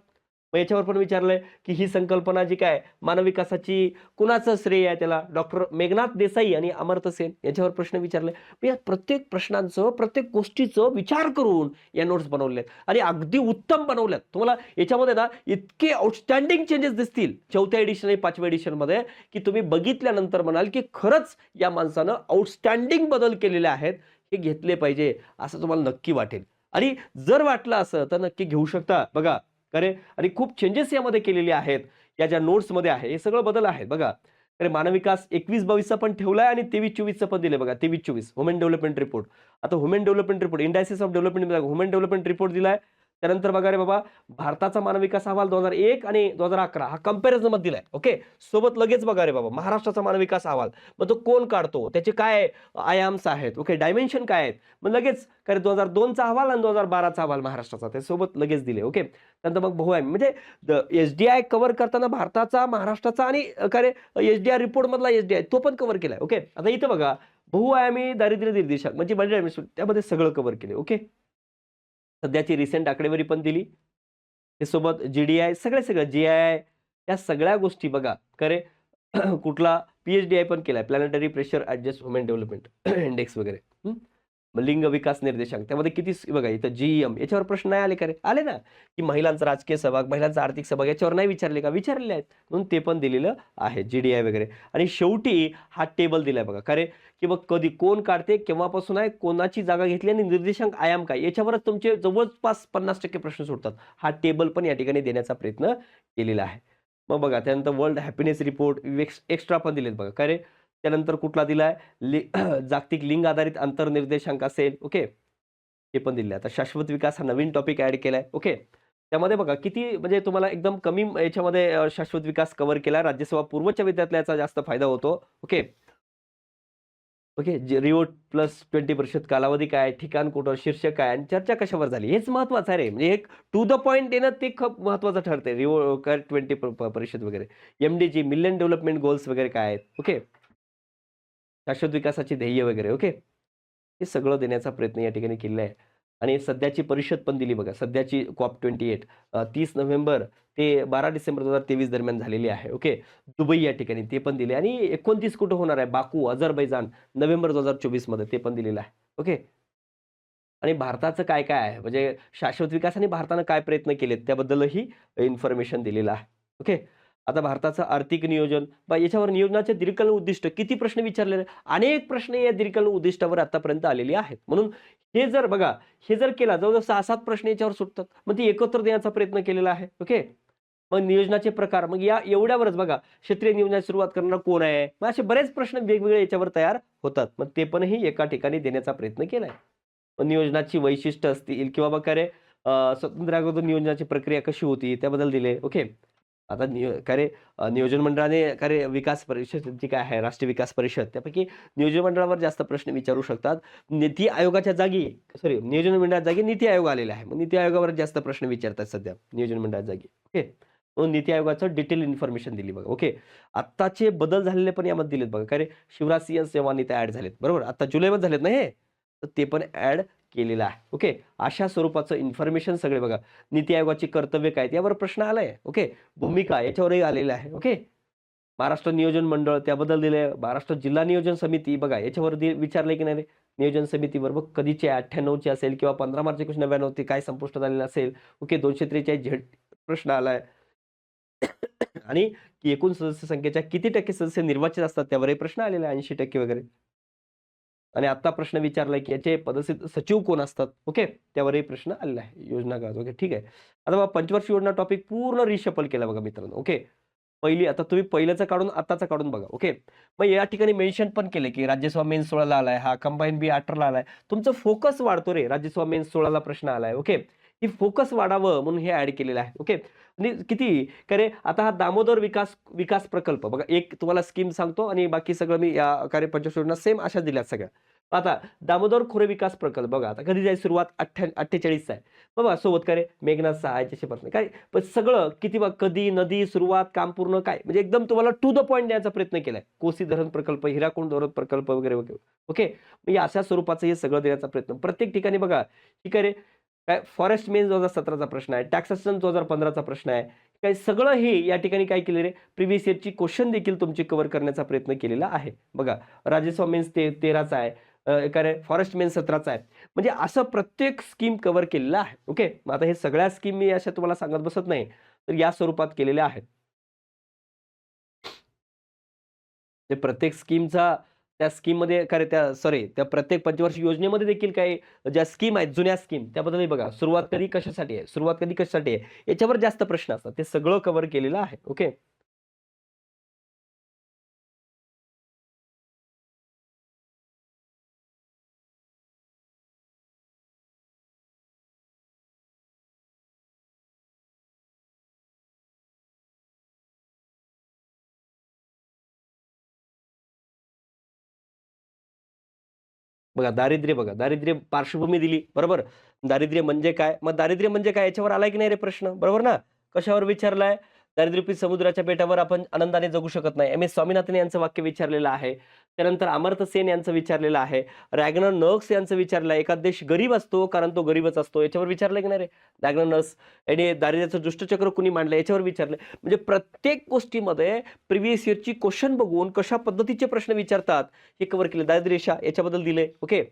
मग याच्यावर पण विचारलंय की ही संकल्पना जी काय मानव विकासाची कुणाचं श्रेय आहे त्याला? डॉक्टर मेघनाथ देसाई आणि अमर्त्य सेन याच्यावर प्रश्न विचारले. मग या प्रत्येक प्रश्नांचं प्रत्येक गोष्टीचं विचार करून या नोट्स बनवल्यात आणि अगदी उत्तम बनवल्यात. तुम्हाला याच्यामध्ये ना इतके आउटस्टँडिंग चेंजेस दिसतील 4थ्या एडिशन आणि 5व्या एडिशनमध्ये की तुम्ही बघितल्यानंतर म्हणाल की खरंच या माणसानं आउटस्टँडिंग बदल केलेले आहेत. हे घेतले पाहिजे असं तुम्हाला नक्की वाटेल. आणि जर वाटलं असं तर नक्की घेऊ शकता. बघा अरे आणि खूप चेंजेस यामध्ये केलेले आहेत. या ज्या नोट्समध्ये आहे हे सगळं बदल आहेत बघा. अरे मानव विकास 21-22चा पण ठेवलाय आणि 23-24चं पण दिलंय बघा. 23-24 ह्युमन डेव्हलपमेंट रिपोर्ट. आता human development report indices of development human development report दिलाय. त्यानंतर बघा रे बाबा भारताचा मानव विकास अहवाल 2001 आणि 2011 हा कंपॅरिझन मध्ये दिलाय. ओके. सोबत लगेच बघा रे बाबा महाराष्ट्राचा मानव विकास अहवाल. मग तो कोण काढतो? त्याचे काय आयाम्स आहेत? ओके. डायमेन्शन काय आहेत? मग लगेच काय 2002चा अहवाल आणि 2012चा अहवाल महाराष्ट्राचा त्यासोबत लगेच दिले. ओके. त्यानंतर मग बहुआयामी म्हणजे SDI कव्हर करताना भारताचा, महाराष्ट्राचा आणि काय रे SDI रिपोर्ट मधला SDI तो पण कव्हर केलाय. ओके. आता इथं बघा बहुआयामी दारिद्र्य निर्देशांक म्हणजे मल्टी डायमेन्शनल त्यामध्ये सगळं कव्हर केले. ओके. सध्याची रिसेंट आकडेवारी पण दिली. त्यासोबत GDI सगळं GI या सगळ्या गोष्टी बघा करे कुठला PHDI पण केलाय planetary pressure adjust human development index वगैरे. मग लिंग विकास निर्देशांक त्यामध्ये किती बघा इथं GEM याच्यावर प्रश्न नाही आले का रे? आले ना की महिलांचा राजकीय सहभाग, महिलांचा आर्थिक सहभाग याच्यावर नाही विचारले का? विचारलेले आहेत. म्हणून ते पण दिलेलं आहे GDI वगैरे. आणि शेवटी हा टेबल दिलाय बघा. का रे? की मग कधी कोण काढते, केव्हापासून आहे, कोणाची जागा घेतली आणि निर्देशांक आयाम काय याच्यावरच तुमचे जवळपास 50% प्रश्न सुटतात. हा टेबल पण या ठिकाणी देण्याचा प्रयत्न केलेला आहे. मग बघा त्यानंतर वर्ल्ड हॅपीनेस रिपोर्ट एक्स्ट्रा पण दिलेत बघा. काय रे? त्यानंतर कुठला दिलाय जागतिक लिंग आधारित अंतर्निर्देशांक असेल. ओके. हे पण दिले. आता शाश्वत विकास हा नवीन टॉपिक ऍड केलाय. ओके. त्यामध्ये बघा किती म्हणजे तुम्हाला एकदम कमी याच्यामध्ये शाश्वत विकास कव्हर केला. राज्यसेवा पूर्वच्या विद्यार्थ्याचा जास्त फायदा होतो. ओके. ओके. रिओ प्लस 20% कालावधी काय, ठिकाण कुठं, शीर्षक काय आणि चर्चा कशावर झाली हेच महत्वाचं आहे रे. म्हणजे एक टू द पॉइंट येणं ते खूप महत्वाचं ठरतंय. रिओ 20 परिषद वगैरे. MDG मिलियन डेव्हलपमेंट गोल्स वगैरे काय आहेत. ओके. शाश्वत विकासाची ध्येय वगैरे. ओके. हे सगळं देण्याचा प्रयत्न या ठिकाणी केलेला आहे. आणि सध्याची परिषद पण दिली बघा. सध्याची COP28 30 नोव्हेंबर ते 12 डिसेंबर 2023 दरम्यान झालेली आहे. ओके. दुबई या ठिकाणी ते पण दिले आणि 29 कुठं होणार आहे? बाकू, अझरबैजान नोव्हेंबर 2024 मध्ये ते पण दिलेलं आहे. ओके. आणि भारताचं काय-काय आहे? म्हणजे शाश्वत विकास आणि भारतानं काय प्रयत्न केलेत त्याबद्दलही इन्फॉर्मेशन दिलेलं आहे. ओके. आता भारताचं आर्थिक नियोजन याच्यावर नियोजनाचे दीर्घकालीन उद्दिष्ट किती प्रश्न विचारलेले अनेक प्रश्न या दीर्घकालीन उद्दिष्टावर आतापर्यंत आलेले आहेत. म्हणून हे जर बघा, हे जर केला जवळ-जवळ 6-7 प्रश्न याच्यावर सुटतात. मग ती एकत्र देण्याचा प्रयत्न केलेला आहे. ओके. मग नियोजनाचे प्रकार मग या एवढ्यावरच बघा क्षेत्रीय नियोजनाची सुरुवात करणारा कोण आहे? मग असे बरेच प्रश्न वेगवेगळे याच्यावर तयार होतात. मग ते पणही एका ठिकाणी देण्याचा प्रयत्न केलाय. मग नियोजनाची वैशिष्ट्य असतील किंवा मग काय रे स्वातंत्र्य अगोदर नियोजनाची प्रक्रिया कशी होती त्याबद्दल दिले. ओके. आता काय रे नियोजन मंडळाने काय रे विकास परिषद जी काय आहे राष्ट्रीय विकास परिषद त्यापैकी नियोजन मंडळावर जास्त प्रश्न विचारू शकतात. नीती आयोगाच्या जागी सॉरी नियोजन मंडळाच्या जागी नीती आयोग आलेला आहे. मग नीती आयोगावर जास्त प्रश्न विचारतात सध्या नियोजन मंडळाच्या जागी. ओके. म्हणून नीती आयोगाचं डिटेल इन्फॉर्मेशन दिली बघा. ओके. आत्ताचे बदल झालेले पण यामध्ये दिलेत बघा. काय रे शिवराज सिंह चौहान इथे ॲड झालेत. बरोबर. आता जुलैमध्ये झालेत ना हे? तर ते पण ॲड केलेलं आहे. ओके. अशा स्वरूपाचं इन्फॉर्मेशन सगळे बघा. नीती आयोगाची कर्तव्य काय आहेत यावर प्रश्न आलाय. ओके. भूमिका याच्यावरही आलेलं आहे. ओके. महाराष्ट्र नियोजन मंडळ त्याबद्दल दिले. महाराष्ट्र जिल्हा नियोजन समिती बघा याच्यावर विचारले की नाही रे नियोजन समितीवर बघ कधीची 98ची असेल किंवा 15 मार्च 1999 ते काय संपुष्टात आलेलं असेल. ओके. 243 झेड प्रश्न आलाय. आणि की एकूण सदस्य संख्येच्या किती टक्के सदस्य निर्वाचित असतात त्यावरही प्रश्न आलेला आहे 80% वगैरे. आणि आता प्रश्न विचारलाय की याचे सचिव कोण असतात? ओके. त्यावरही प्रश्न आलेला आहे. योजना काय? ओके. ठीक आहे. आता बघा पंचवार्षिक योजना टॉपिक पूर्ण रिशफल केला बघा मित्रांनो. ओके. पहिली आता तुम्ही पहिल्याचं काढून आताचं काढून बघा. ओके. मग या ठिकाणी मेन्शन पण केले, की राज्यसभा मेन्स 16ला आलाय, हा कंबाईन बी 18ला आलाय. तुमचं फोकस वाढतो रे. राज्यसभा मेन्स 16ला प्रश्न आलाय. ओके. की फोकस वाढावं म्हणून हे ॲड केलेलं आहे. ओके. आणि किती का रे आता हा दामोदर विकास विकास प्रकल्प बघा, एक तुम्हाला स्कीम सांगतो आणि बाकी सगळं मी या कार्यपद्धती योजना सेम अशाच दिल्यात सगळ्या. आता दामोदर खोरे विकास प्रकल्प बघा, आता कधी जाईल सुरुवात 48चा आहे. बाबा सोबत काय रे मेघनाथ सहायचे प्रश्न काय पण सगळं किती बघ कधी, नदी, सुरुवात, काम पूर्ण काय म्हणजे एकदम तुम्हाला टू द पॉइंट द्यायचा प्रयत्न केलाय. कोसी धरण प्रकल्प, हिराकुंड धरण प्रकल्प वगैरे, वगैरे. ओके. म्हणजे अशा स्वरूपाचं हे सगळं देण्याचा प्रयत्न. प्रत्येक ठिकाणी बघा, ठीक आहे रे, काय फॉरेस्ट मेन 2017चा प्रश्न आहे, टॅक्सेशन 2015चा प्रश्न आहे. काय सगळं हे या ठिकाणी काय केलं रे, प्रिव्हियस इयरची क्वेश्चन देखील तुमची कव्हर करण्याचा प्रयत्न केलेला आहे. बघा, राज्यसभा मेन्स 13चा आहे, काय रे फॉरेस्ट मेन्स 17चा आहे. म्हणजे असं प्रत्येक स्कीम कव्हर केलेलं आहे. ओके. मग आता हे सगळ्या स्कीम मी अशा तुम्हाला सांगत बसत नाही. तर या स्वरूपात केलेल्या आहेत. ते प्रत्येक स्कीमचा त्या स्कीममध्ये काय रे त्या सॉरी त्या प्रत्येक पंचवार्षिक योजनेमध्ये देखील काही ज्या स्कीम आहेत, जुन्या स्कीम त्याबद्दलही बघा. सुरुवात कधी कशासाठी आहे? सुरुवात कधी कशासाठी आहे? याच्यावर जास्त प्रश्न असतात. ते सगळं कव्हर केलेलं आहे. ओके. बघा दारिद्र्य बघा, दारिद्र्य पार्श्वभूमी दिली, बरोबर? दारिद्र्य म्हणजे काय? मग दारिद्र्य म्हणजे काय याच्यावर आलाय की नाही रे प्रश्न, बरोबर ना? कशावर विचारलाय? दारिद्र्यरूपी समुद्राच्या बेटावर आपण आनंदाने जगू शकत नाही. एम.एस. स्वामीनाथन यांचं वाक्य विचारलेलं आहे. त्यानंतर अमर्त्य सेन यांचं विचारलेलं आहे. रॅग्नर नर्क्स यांचं विचारलं आहे. एखादा देश गरीब असतो कारण तो गरीबच असतो. याच्यावर विचारलंय की नाही रे? रॅग्नर नर्क्स आणि दारिद्र्याचं दुष्टचक्र कुणी मांडलं याच्यावर विचारलंय. म्हणजे प्रत्येक गोष्टीमध्ये प्रिव्हियस इयरची क्वेश्चन बघून कशा पद्धतीचे प्रश्न विचारतात हे कव्हर केलं. दारिद्र्य रेषा याच्याबद्दल दिलंय. ओके.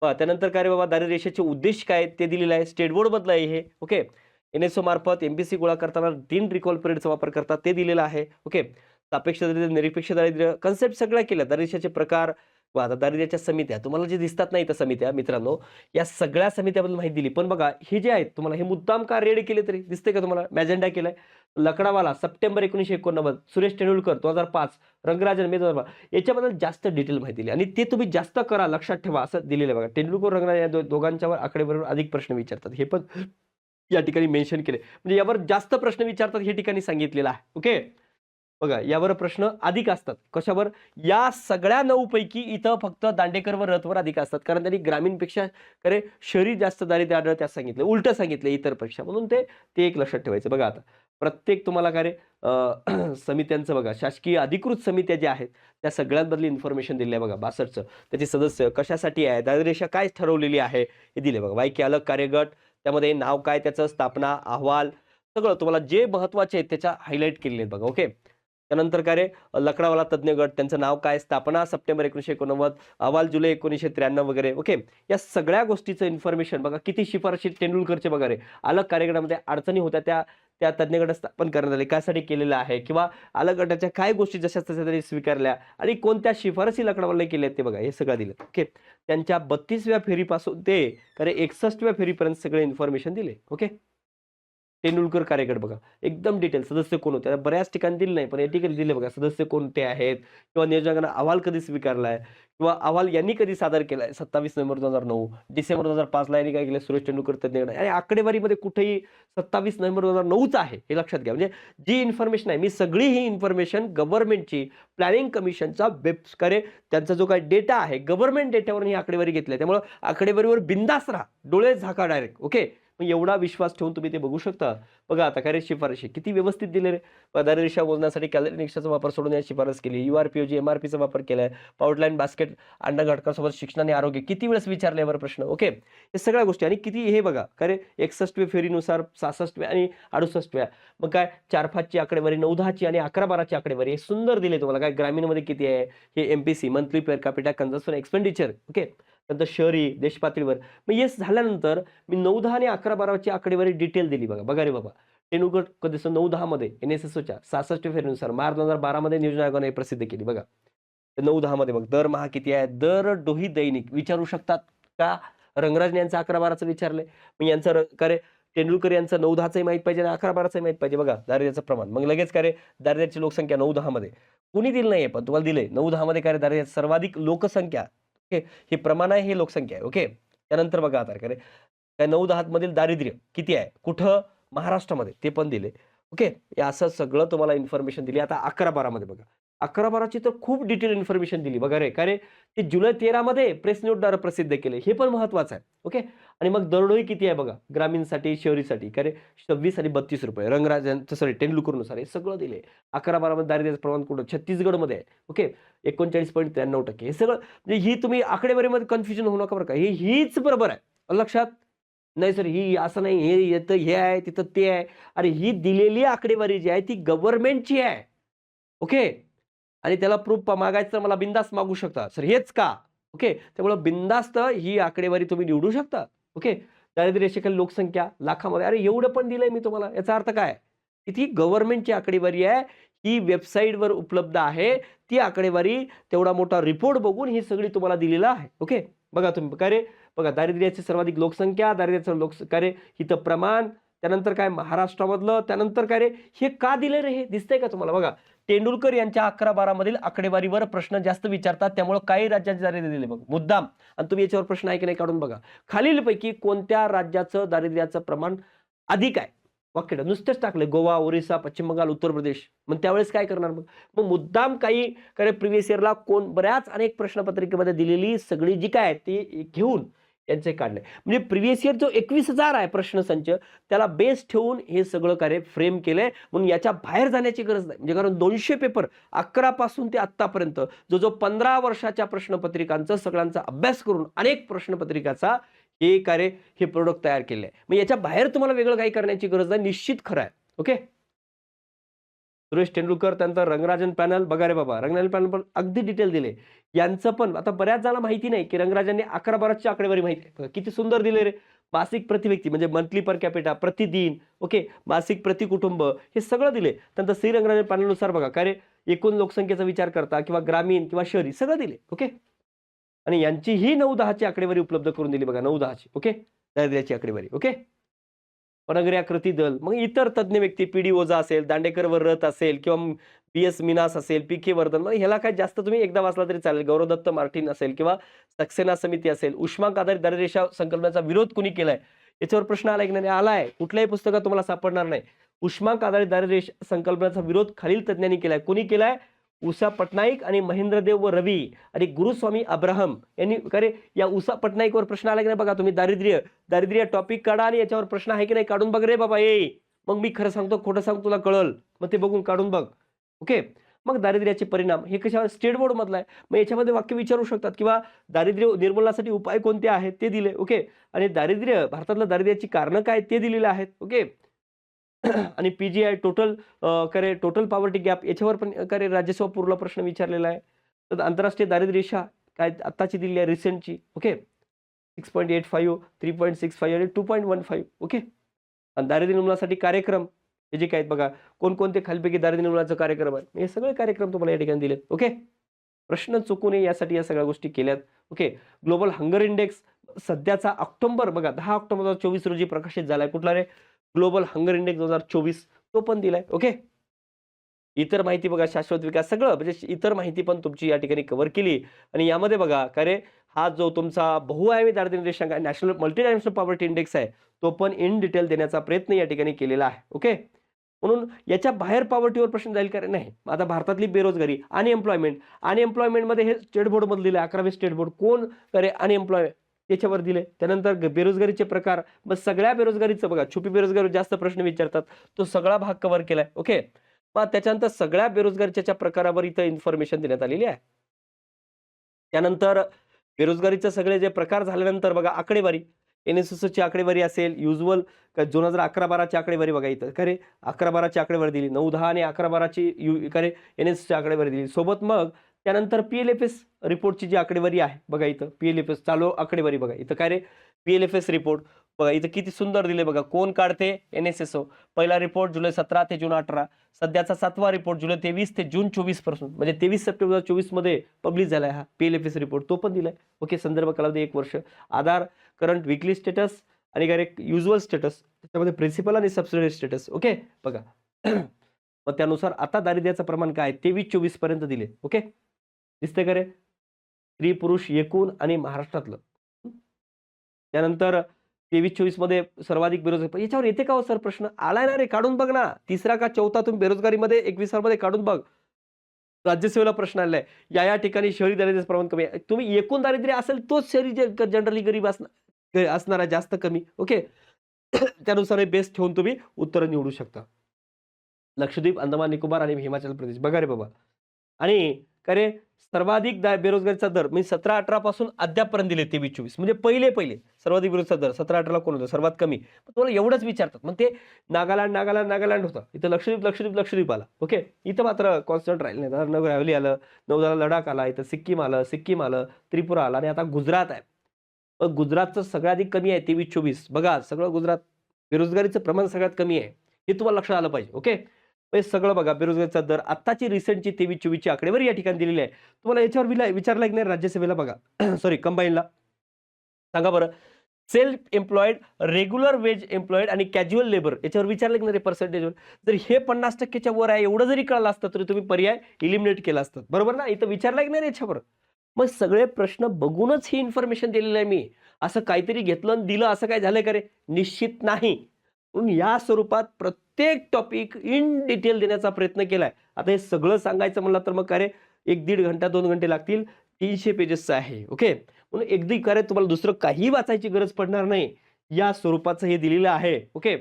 त्यानंतर काय रे बाबा दारिद्र्य रेषेचे उद्देश काय आहेत ते दिलेलं आहे. स्टेट बोर्डमधलं आहे हे. ओके. एन-एस-ओ मार्फत एम-पी-सी गोळा करताना 3 रिकॉल पिरियडचा वापर करतात ते दिलेलं आहे. ओके. सापेक्ष दारिद्र्य, निरपेक्ष दारिद्र्य कन्सेप्ट सगळ्या केल्या. दारिद्र्याचे प्रकार व आता दारिद्र्याच्या समित्या तुम्हाला जे दिसतात नाही त्या समित्या मित्रांनो, या सगळ्या समित्याबद्दल माहिती दिली. पण बघा हे जे आहेत तुम्हाला हे मुद्दाम का रेड केले तरी दिसतंय का तुम्हाला? मॅजेंडा केलाय. लकडावाला सप्टेंबर 1989, सुरेश तेंडुलकर 2005, रंगराजन मे 2012 याच्याबद्दल जास्त डिटेल माहिती दिली आणि ते तुम्ही जास्त करा, लक्षात ठेवा असं दिलेलं आहे बघा. तेंडुलकर, रंगराजन या दोघांच्यावर आकडेवारीवर अधिक प्रश्न विचारतात. हे पण या ठिकाणी मेन्शन केले. म्हणजे यावर जास्त प्रश्न विचारतात हे ठिकाणी सांगितलेलं आहे. ओके. बघा यावर प्रश्न अधिक असतात. कशावर? या सगळ्या 9 पैकी इथं फक्त दांडेकर व रथवर अधिक असतात. कारण त्यांनी ग्रामीणपेक्षा खरे शहरी जास्त दारिद्र्य आढळते असं सांगितलं. उलटं सांगितलं इतर पेक्षा. म्हणून ते ते एक लक्षात ठेवायचं. बघा आता प्रत्येक तुम्हाला काय रे समित्यांचं बघा शासकीय अधिकृत समित्या ज्या आहेत त्या सगळ्यांबद्दल इन्फॉर्मेशन दिली आहे बघा 62चं. त्याचे सदस्य कशासाठी आहे? दारिद्र्य रेषा काय ठरवलेली आहे? हे दिले बघा. वाय अलग कार्यगट त्यामध्ये नाव काय त्याचं, स्थापना, अहवाल सगळं तुम्हाला जे महत्त्वाचे आहेत त्याच्या हायलाइट केलेले आहेत बघा. ओके. त्यानंतर काय रे लकडावाला तज्ञ गट त्यांचं नाव काय, स्थापना सप्टेंबर 1989, अहवाल जुलै 1993 वगैरे. ओके. या सगळ्या गोष्टीचं इन्फॉर्मेशन बघा किती शिफारशी तेंडुलकरचे बघा रे. अलग कार्यगटामध्ये अडचणी होत्या त्या त्या तज्ञ गट स्थापन करण्यात आले. कशासाठी केलेलं आहे किंवा अलग गटाच्या काय गोष्टी जशाच तशा त्यांनी स्वीकारल्या आणि कोणत्या शिफारसी लकडावाला केल्या आहेत ते बघा हे सगळं दिलं. ओके. त्यांच्या 32व्या फेरीपासून ते 61व्या फेरीपर्यंत सगळे इन्फॉर्मेशन दिले. ओके. तेंडुलकर कार्यगट बघा. एकदम डिटेल सदस्य कोण होते? बऱ्याच ठिकाणी दिले नाही, पण या ठिकाणी दिले बघा. सदस्य कोणते आहेत किंवा नियोजकांना अहवाल कधी स्वीकारलाय किंवा अहवाल यांनी कधी सादर केलाय 27 नोव्हेंबर 2009, डिसेंबर 2005ला यांनी काय केलं सुरेश तेंडुलकर तज्ञ गट आणि आकडेवारीमध्ये कुठेही 27 नोव्हेंबर 2009च आहे हे लक्षात घ्या. म्हणजे जी इन्फॉर्मेशन आहे मी सगळी ही इन्फॉर्मेशन गव्हर्नमेंटची प्लॅनिंग कमिशनचा वेबकडे त्यांचा जो काही डेटा आहे गव्हर्नमेंट डेटावरून ही आकडेवारी घेतली आहे. त्यामुळे आकडेवारीवर बिंदास राहा. डोळे झाका डायरेक्ट. ओके. मग एवढा विश्वास ठेवून तुम्ही ते बघू शकता. बघा आता काय रे शिफारशी किती व्यवस्थित दिले रे. दारिद्र्य रेषा मोजण्यासाठी कॅलरी निकषाचा वापर सोडून याची शिफारस केली. यू-आर-पी-ओ-जी, एम-आर-पीचा वापर केलाय. पावडरलाईन बास्केट, अंडा घटकासोबत शिक्षण आणि आरोग्य किती वेळेस विचारले यावर प्रश्न. ओके. हे सगळ्या गोष्टी आणि किती हे बघा काय रे 61व्या फेरीनुसार 66व्या आणि 68व्या मग काय 4-5ची आकडेवारी, 9-10ची आणि 11-12ची आकडेवारी हे सुंदर दिले तुम्हाला. काय ग्रामीणमध्ये किती आहे हे M-P-C monthly per capita consumption expenditure. Okay. नंतर शहरी देश पातळीवर. मग हे झाल्यानंतर मी 9-10 आणि 11-12ची आकडेवारी डिटेल दिली बघा. बघा रे बाबा. तेंडुलकर कधी 9-10 मध्ये एन-एस-एसओच्या 66व्या फेरीनुसार मार्च 2012 मध्ये नियोजन आयोगाने प्रसिद्ध केली बघा. 9-10 मध्ये मग दरमहा किती आहे? दरडोही दैनिक विचारू शकतात का? रंगराजन यांचं 11-12चं विचारलंय. मग यांचं काय रे तेंडुलकर यांचं 9-10चं माहित पाहिजे आणि 11-12चं माहित पाहिजे. बघा दारिद्र्याचं प्रमाण. मग लगेच काय रे, दारिद्र्याची लोकसंख्या 9-10 मध्ये कुणी दिलं नाहीये, पण तुम्हाला दिलंय 9-10 मध्ये काय रे, दारिद्र्याची सर्वाधिक लोकसंख्या. ओके, हे प्रमाण आहे, हे लोकसंख्या आहे. ओके, त्यानंतर बघा आता काय रे, त्या 9-10 मधील दारिद्र्य किती आहे, कुठं, महाराष्ट्रामध्ये ते पण दिले. ओके, हे असं सगळं तुम्हाला इन्फॉर्मेशन दिली. आता 11-12 मध्ये बघा. 11-12ची तर खूप डिटेल इन्फॉर्मेशन दिली बघा रे. काय रे, ते जुलै 13 मध्ये प्रेस नोटद्वारे प्रसिद्ध केले. हे पण महत्वाचं आहे. ओके, आणि मग दरडोई किती आहे बघा, ग्रामीणसाठी, शहरीसाठी काय रे, 26 आणि 32 रुपये. रंगराजन सॉरी तेंडुलकरनुसार हे सगळं दिले. 11-12 मध्ये दारिद्र्याचं प्रमाण कुठं, छत्तीसगडमध्ये आहे. ओके, 39.93%. हे सगळं म्हणजे ही तुम्ही आकडेवारीमध्ये कन्फ्युजन होऊ नका बरं का. हीच बरोबर आहे. लक्षात नाही सर, ही असं नाही, हे येतं हे आहे, तिथं ते आहे. अरे ही दिलेली आकडेवारी जी आहे ती गव्हर्नमेंटची आहे. ओके, आणि त्याला प्रूफ मागायचं तर मला बिनधास्त मागू शकता. सर हेच का? ओके, त्यामुळे बिनधास्त ही आकडेवारी तुम्ही निवडू शकता. ओके, दारिद्र्य रेषेखालील लोकसंख्या लाखामध्ये. अरे एवढं पण दिलंय मी तुम्हाला. याचा अर्थ काय? की ती गव्हर्नमेंटची आकडेवारी आहे. ही वेबसाईटवर उपलब्ध आहे. ती आकडेवारी तेवढा मोठा रिपोर्ट बघून ही सगळी तुम्हाला दिलेलं आहे. ओके, बघा तुम्ही काय रे, बघा दारिद्र्याची सर्वाधिक लोकसंख्या, दारिद्र्याचं काय रे, हिथं प्रमाण, त्यानंतर काय महाराष्ट्रामधलं, त्यानंतर काय रे, हे का दिले रे, हे दिसतंय का तुम्हाला? बघा तेंडुलकर यांच्या 11-12 मधील आकडेवारीवर प्रश्न जास्त विचारतात, त्यामुळे काही राज्यांचे दारिद्र्य दिले बघ मुद्दाम. आणि तुम्ही याच्यावर प्रश्न आहे की नाही काढून बघा. खालीलपैकी कोणत्या राज्याचं दारिद्र्याचं प्रमाण अधिक आहे? वाक्य नुसतेच टाकले गोवा, ओरिसा, पश्चिम बंगाल, उत्तर प्रदेश. मग त्यावेळेस काय करणार? मग मुद्दाम काही करे प्रिव्हियस इयरला कोण बऱ्याच अनेक प्रश्नपत्रिकेमध्ये दिलेली सगळी जी काय ती घेऊन यांचे काढणे. म्हणजे प्रिव्हियस इयर जो 21,000 आहे प्रश्नसंच, त्याला बेस ठेवून हे सगळं कार्य फ्रेम केलंय. म्हणून याच्या बाहेर जाण्याची गरज नाही. म्हणजे कारण 200 पेपर 11 पासून ते आतापर्यंत जो 15 वर्षाच्या प्रश्नपत्रिकांचा सगळ्यांचा अभ्यास करून अनेक प्रश्नपत्रिकाचा हे कार्य हे प्रोडक्ट तयार केले आहे. मग याच्या बाहेर तुम्हाला वेगळं काही करण्याची गरज नाही. निश्चित खरं आहे. ओके, सुरेश तेंडुलकर, त्यानंतर रंगराजन पॅनल. बघा रे बाबा, रंगराजन पॅनल पण अगदी डिटेल दिले. यांचं पण आता बऱ्याच जणांना माहिती नाही की रंगराजांनी 11-12ची आकडेवारी माहिती आहे. किती सुंदर दिले रे. मासिक प्रति व्यक्ती म्हणजे मंथली पर कॅपिटा, प्रतिदिन. ओके, मासिक प्रति कुटुंब, हे सगळं दिले. त्यानंतर श्री रंगराजन पॅनलनुसार बघा काय रे, एकूण लोकसंख्येचा विचार करता किंवा ग्रामीण किंवा शहरी सगळं दिले. ओके, आणि यांची ही 9-10ची आकडेवारी उपलब्ध करून दिली बघा, 9-10ची. ओके, दारिद्र्याची आकडेवारी. ओके, वनग्र्या कृती दल. मग इतर तज्ञ व्यक्ती, पी डी ओझा असेल, दांडेकर रथ असेल किंवा बी एस मिनास असेल, पी के वर्धन. मग ह्याला काय जास्त तुम्ही एकदा वाचला तरी चालेल. गौरवदत्त मार्टिन असेल किंवा सक्सेना समिती असेल. उष्मांक आधारित दारिद्र्य संकल्पनेचा विरोध कुणी केलाय, याच्यावर प्रश्न आलाय की नाही? आलाय. कुठल्याही पुस्तकात तुम्हाला सापडणार नाही. उष्मांक आधारित दारिद्र्य संकल्पनेचा विरोध खालील तज्ञांनी केलाय. कोणी केलाय? उषा पटनाईक आणि महेंद्रदेव व रवी आणि गुरुस्वामी अब्राहम यांनी. करे या उषा पटनाईकवर प्रश्न आला की नाही बघा तुम्ही. दारिद्र्य टॉपिक काढा आणि याच्यावर प्रश्न आहे की नाही काढून बघ रे बाबा. मग मी खरं सांगतो खोटं सांगतो तुला कळल, मग ते बघून काढून बघ. ओके, मग दारिद्र्याचे परिणाम हे कशावर? स्टेट बोर्ड मधला आहे. मग याच्यामध्ये वाक्य विचारू शकतात किंवा दारिद्र्य निर्मूलनासाठी उपाय कोणते आहेत ते दिले. ओके, आणि भारतातल्या दारिद्र्याची कारणं काय ते दिलेले आहेत. ओके, आणि पीजीआय टोटल पॉवर्टी गॅप याच्यावर पण करे राज्यसभा पूर्व प्रश्न विचारलेला आहे. तर आंतरराष्ट्रीय दारिद्र्य रेषा काय आत्ताची दिली आहे रिसेंटची. ओके, 6.85, 3.65 आणि 2.15. ओके, आणि दारिद्र्य निर्मूलनासाठी कार्यक्रम हे जे काय बघा, कोणकोणते खालीपैकी दारिद्र्य निर्मूलनाचा कार्यक्रम आहे, हे सगळे कार्यक्रम तुम्हाला या ठिकाणी दिलेत. ओके, प्रश्न चुकू नये यासाठी या सगळ्या गोष्टी केल्यात. ओके, ग्लोबल हंगर इंडेक्स सध्याचा ऑक्टोबर बघा 10 ऑक्टोबर 2024 रोजी प्रकाशित झालाय. कुठला रे? ग्लोबल हंगर इंडेक्स 2024, तो पण दिलाय. ओके, इतर माहिती बघा, शाश्वत विकास सगळं म्हणजे इतर माहिती पण तुमची या ठिकाणी कव्हर केली. आणि यामध्ये बघा काय रे, हा जो तुमचा बहुआयामी दारिद्र्य निर्देशांक आहे, नॅशनल मल्टीडायमेन्शनल पॉवर्टी इंडेक्स आहे, तो पण इन डिटेल देण्याचा प्रयत्न या ठिकाणी केलेला आहे. ओके, म्हणून याच्या बाहेर पॉवर्टीवर प्रश्न जाईल का नाही. आता भारतातली बेरोजगारी, अनएम्प्लॉयमेंटमध्ये हे स्टेट बोर्ड मध्ये दिले. 11वे स्टेट बोर्ड कोण करे अनएम्प्लॉय त्याच्यावर दिले. त्यानंतर बेरोजगारीचे प्रकार, मग सगळ्या बेरोजगारीचं बघा, छुपी बेरोजगारी जास्त प्रश्न विचारतात, तो सगळा भाग कव्हर केलाय. ओके, मग त्याच्यानंतर सगळ्या बेरोजगारीच्या प्रकारावर इथं इन्फॉर्मेशन देण्यात आलेली आहे. त्यानंतर बेरोजगारीचे सगळे जे प्रकार झाल्यानंतर बघा आकडेवारी, NSS ची आकडेवारी असेल, युजुअल 2011-12ची आकडेवारी बघा इथं. खरे 11-12ची आकडेवारी दिली, 9-10 आणि 11-12ची खरे NSS ची आकडेवारी दिली सोबत. मग त्यानंतर PLFS रिपोर्टची जी आकडेवारी आहे बघा इथं, PLFS चालू आकडेवारी बघा इथं. काय रे, PLFS रिपोर्ट बघा इथं किती सुंदर दिले बघा. कोण काढते? NSSO. पहिला रिपोर्ट जुलै 17 ते जून 18. सध्याचा 7वा रिपोर्ट जुलै 23 ते जून 24 पासून म्हणजे 23 सप्टेंबर 2024 मध्ये पब्लिश झालाय हा PLFS रिपोर्ट, तो पण दिलाय. ओके, संदर्भ कालावधी 1 वर्ष. आधार करंट विकली स्टेटस आणि करेक्ट युज्युअल स्टेटस, त्याच्यामध्ये प्रिन्सिपल आणि सबसिडियरी स्टेटस. ओके, बघा. मग त्यानुसार आता दारिद्र्याचं प्रमाण काय 23-24 पर्यंत दिले. ओके, दिसतंय का रे? स्त्री पुरुष एकूण आणि महाराष्ट्रातलं. त्यानंतर 23-24 मध्ये सर्वाधिक बेरोजगारी. याच्यावर येते का हो सर प्रश्न? आलाय ना रे, काढून बघ ना. तिसरा का चौथा तुम्ही बेरोजगारीमध्ये 21 मध्ये काढून बघ. राज्यसेवेला प्रश्न आलेला आहे. या ठिकाणी शहरी दारिद्र्याचं प्रमाण कमी आहे. तुम्ही एकूण दारिद्र्य असेल तोच शहरी जनरली गरीब असणार आहे, जास्त कमी. ओके. त्यानुसार हे बेस ठेवून तुम्ही उत्तरं निवडू शकता. लक्षद्वीप, अंदमान निकोबार आणि हिमाचल प्रदेश. बघा रे बाबा. आणि का रे सर्वाधिक बेरोजगारीचा दर म्हणजे 17-18 पासून अद्यापपर्यंत दिले 23-24 म्हणजे पहिले सर्वाधिक बेरोजगारीचा दर 17-18 ला कोण होतं? सर्वात कमी. तुम्हाला एवढंच विचारतात. मग ते नागालँड होतं. इथं लक्षद्वीप आला. ओके. इथं मात्र कॉन्स्टंट राहिलं नाही. नगर हवेली आलं, नौदल लडाख आला, इथं सिक्कीम आलं, त्रिपुरा आला आणि आता गुजरात आहे. मग गुजरातचं सगळ्याधिक कमी आहे 23-24. बघा सगळं गुजरात बेरोजगारीचं प्रमाण सगळ्यात कमी आहे. हे तुम्हाला लक्षात आलं पाहिजे. ओके. हे सगळं बघा बेरोजगारीचा दर आत्ताची रिसेंटची 23-24ची आकडेवारी या ठिकाणी दिलेली आहे. तुम्हाला याच्यावर विचारलं की नाही राज्यसभेला बघा. सॉरी कंबाईनला. सांगा बरं. Self employed, regular wage employed आणि कॅज्युअल लेबर याच्यावर विचारलं की नाही पर्सेंटेजवर. जर हे 50% वर आहे एवढं जरी कळलं असतं तरी तुम्ही पर्याय इलिमिनेट केला असतं. बरोबर ना? इथं विचारलं की नाही याच्यावर. मग सगळे प्रश्न बघूनच ही इन्फॉर्मेशन दिलेलं आहे मी. असं काहीतरी घेतलं आणि दिलं असं काय झालंय का रे? निश्चित नाही. म्हणून या स्वरूपात प्रत्येक टॉपिक इन डिटेल देण्याचा प्रयत्न केलाय. आता हे सगळं सांगायचं म्हणलं तर मग काय 1-1.5 घंटा 2 घंटे लागतील. 300 पेजेसचं आहे. ओके. म्हणून एकदी काय तुम्हाला दुसरं काही वाचायची गरज पडणार नाही. या स्वरूपाचं हे दिलेलं आहे. ओके.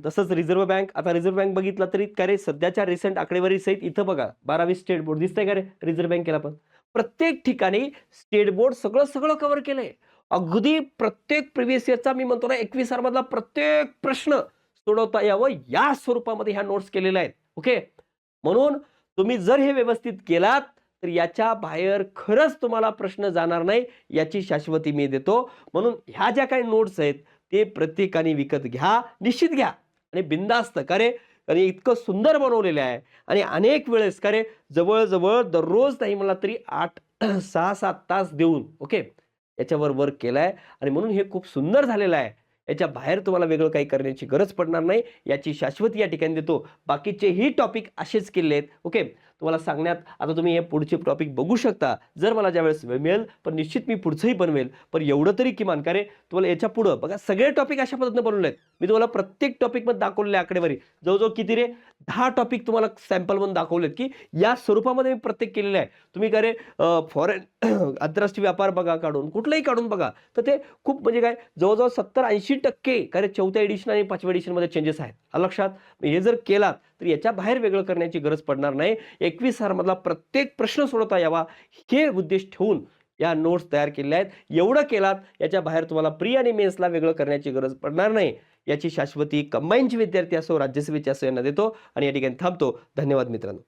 तसंच रिझर्व्ह बँक, आता रिझर्व्ह बँक बघितला तरी काय रे सध्याच्या रिसेंट आकडेवारी सहित इथं बघा 12वी स्टेट बोर्ड दिसतंय का रे रिझर्व्ह बँकेला पण. प्रत्येक ठिकाणी स्टेट बोर्ड सगळं कव्हर केलंय. अगदी प्रत्येक प्रिव्हियस इयरचा मी म्हणतो ना 21 मधला प्रत्येक प्रश्न सोडवता यावं या स्वरूपामध्ये ह्या नोट्स केलेल्या आहेत. ओके. म्हणून तुम्ही जर हे व्यवस्थित केलात तर याच्या बाहेर खरंच तुम्हाला प्रश्न जाणार नाही याची शाश्वती मी देतो. म्हणून ह्या ज्या काही नोट्स आहेत ते प्रत्येकाने विकत घ्या, निश्चित घ्या आणि बिनधास्त का रे आणि इतकं सुंदर बनवलेलं आहे आणि अनेक वेळेस का रे जवळ दररोज नाही म्हणला तरी 6-7 तास देऊन ओके याच्यावर वर्क केलाय आणि म्हणून हे खूप सुंदर झालेलं आहे. याच्या बाहेर तुम्हाला वेगळं काही करण्याची गरज पडणार नाही याची शाश्वती या ठिकाणी देतो. बाकीचेही टॉपिक असेच केले आहेत. ओके. तुम्हाला सांगण्यात आता तुम्ही हे पुढचे टॉपिक बघू शकता जर मला ज्यावेळेस वेळ मिळेल, पण निश्चित मी पुढचंही बनवेल. पण एवढं तरी किमान का रे तुम्हाला याच्या पुढं बघा सगळे टॉपिक अशा पद्धतीने बनवले आहेत. मी तुम्हाला प्रत्येक टॉपिकमध्ये दाखवलेले आकडेवारी जवळजवळ किती रे 10 टॉपिक तुम्हाला सॅम्पल म्हणून दाखवलेत की या स्वरूपामध्ये मी प्रत्येक केलेलं आहे. तुम्ही का रे फॉरेन आंतरराष्ट्रीय व्यापार बघा काढून कुठलंही काढून बघा तर ते खूप म्हणजे काय जवळजवळ 70-80% का रे 4थ्या एडिशन आणि 5व्या एडिशनमध्ये चेंजेस आहेत. लक्षात हे जर केलात तर याच्या बाहेर वेगळं करण्याची गरज पडणार नाही. 21 मधला प्रत्येक प्रश्न सोडवता यावा हे उद्देश ठेवून या नोट्स तयार केलेल्या आहेत. एवढं केलात याच्या बाहेर तुम्हाला प्री आणि मेन्सला वेगळं करण्याची गरज पडणार नाही याची शाश्वती कंबाईनचे विद्यार्थी असो राज्यसेवेचे असो यांना देतो आणि या ठिकाणी थांबतो. धन्यवाद मित्रांनो.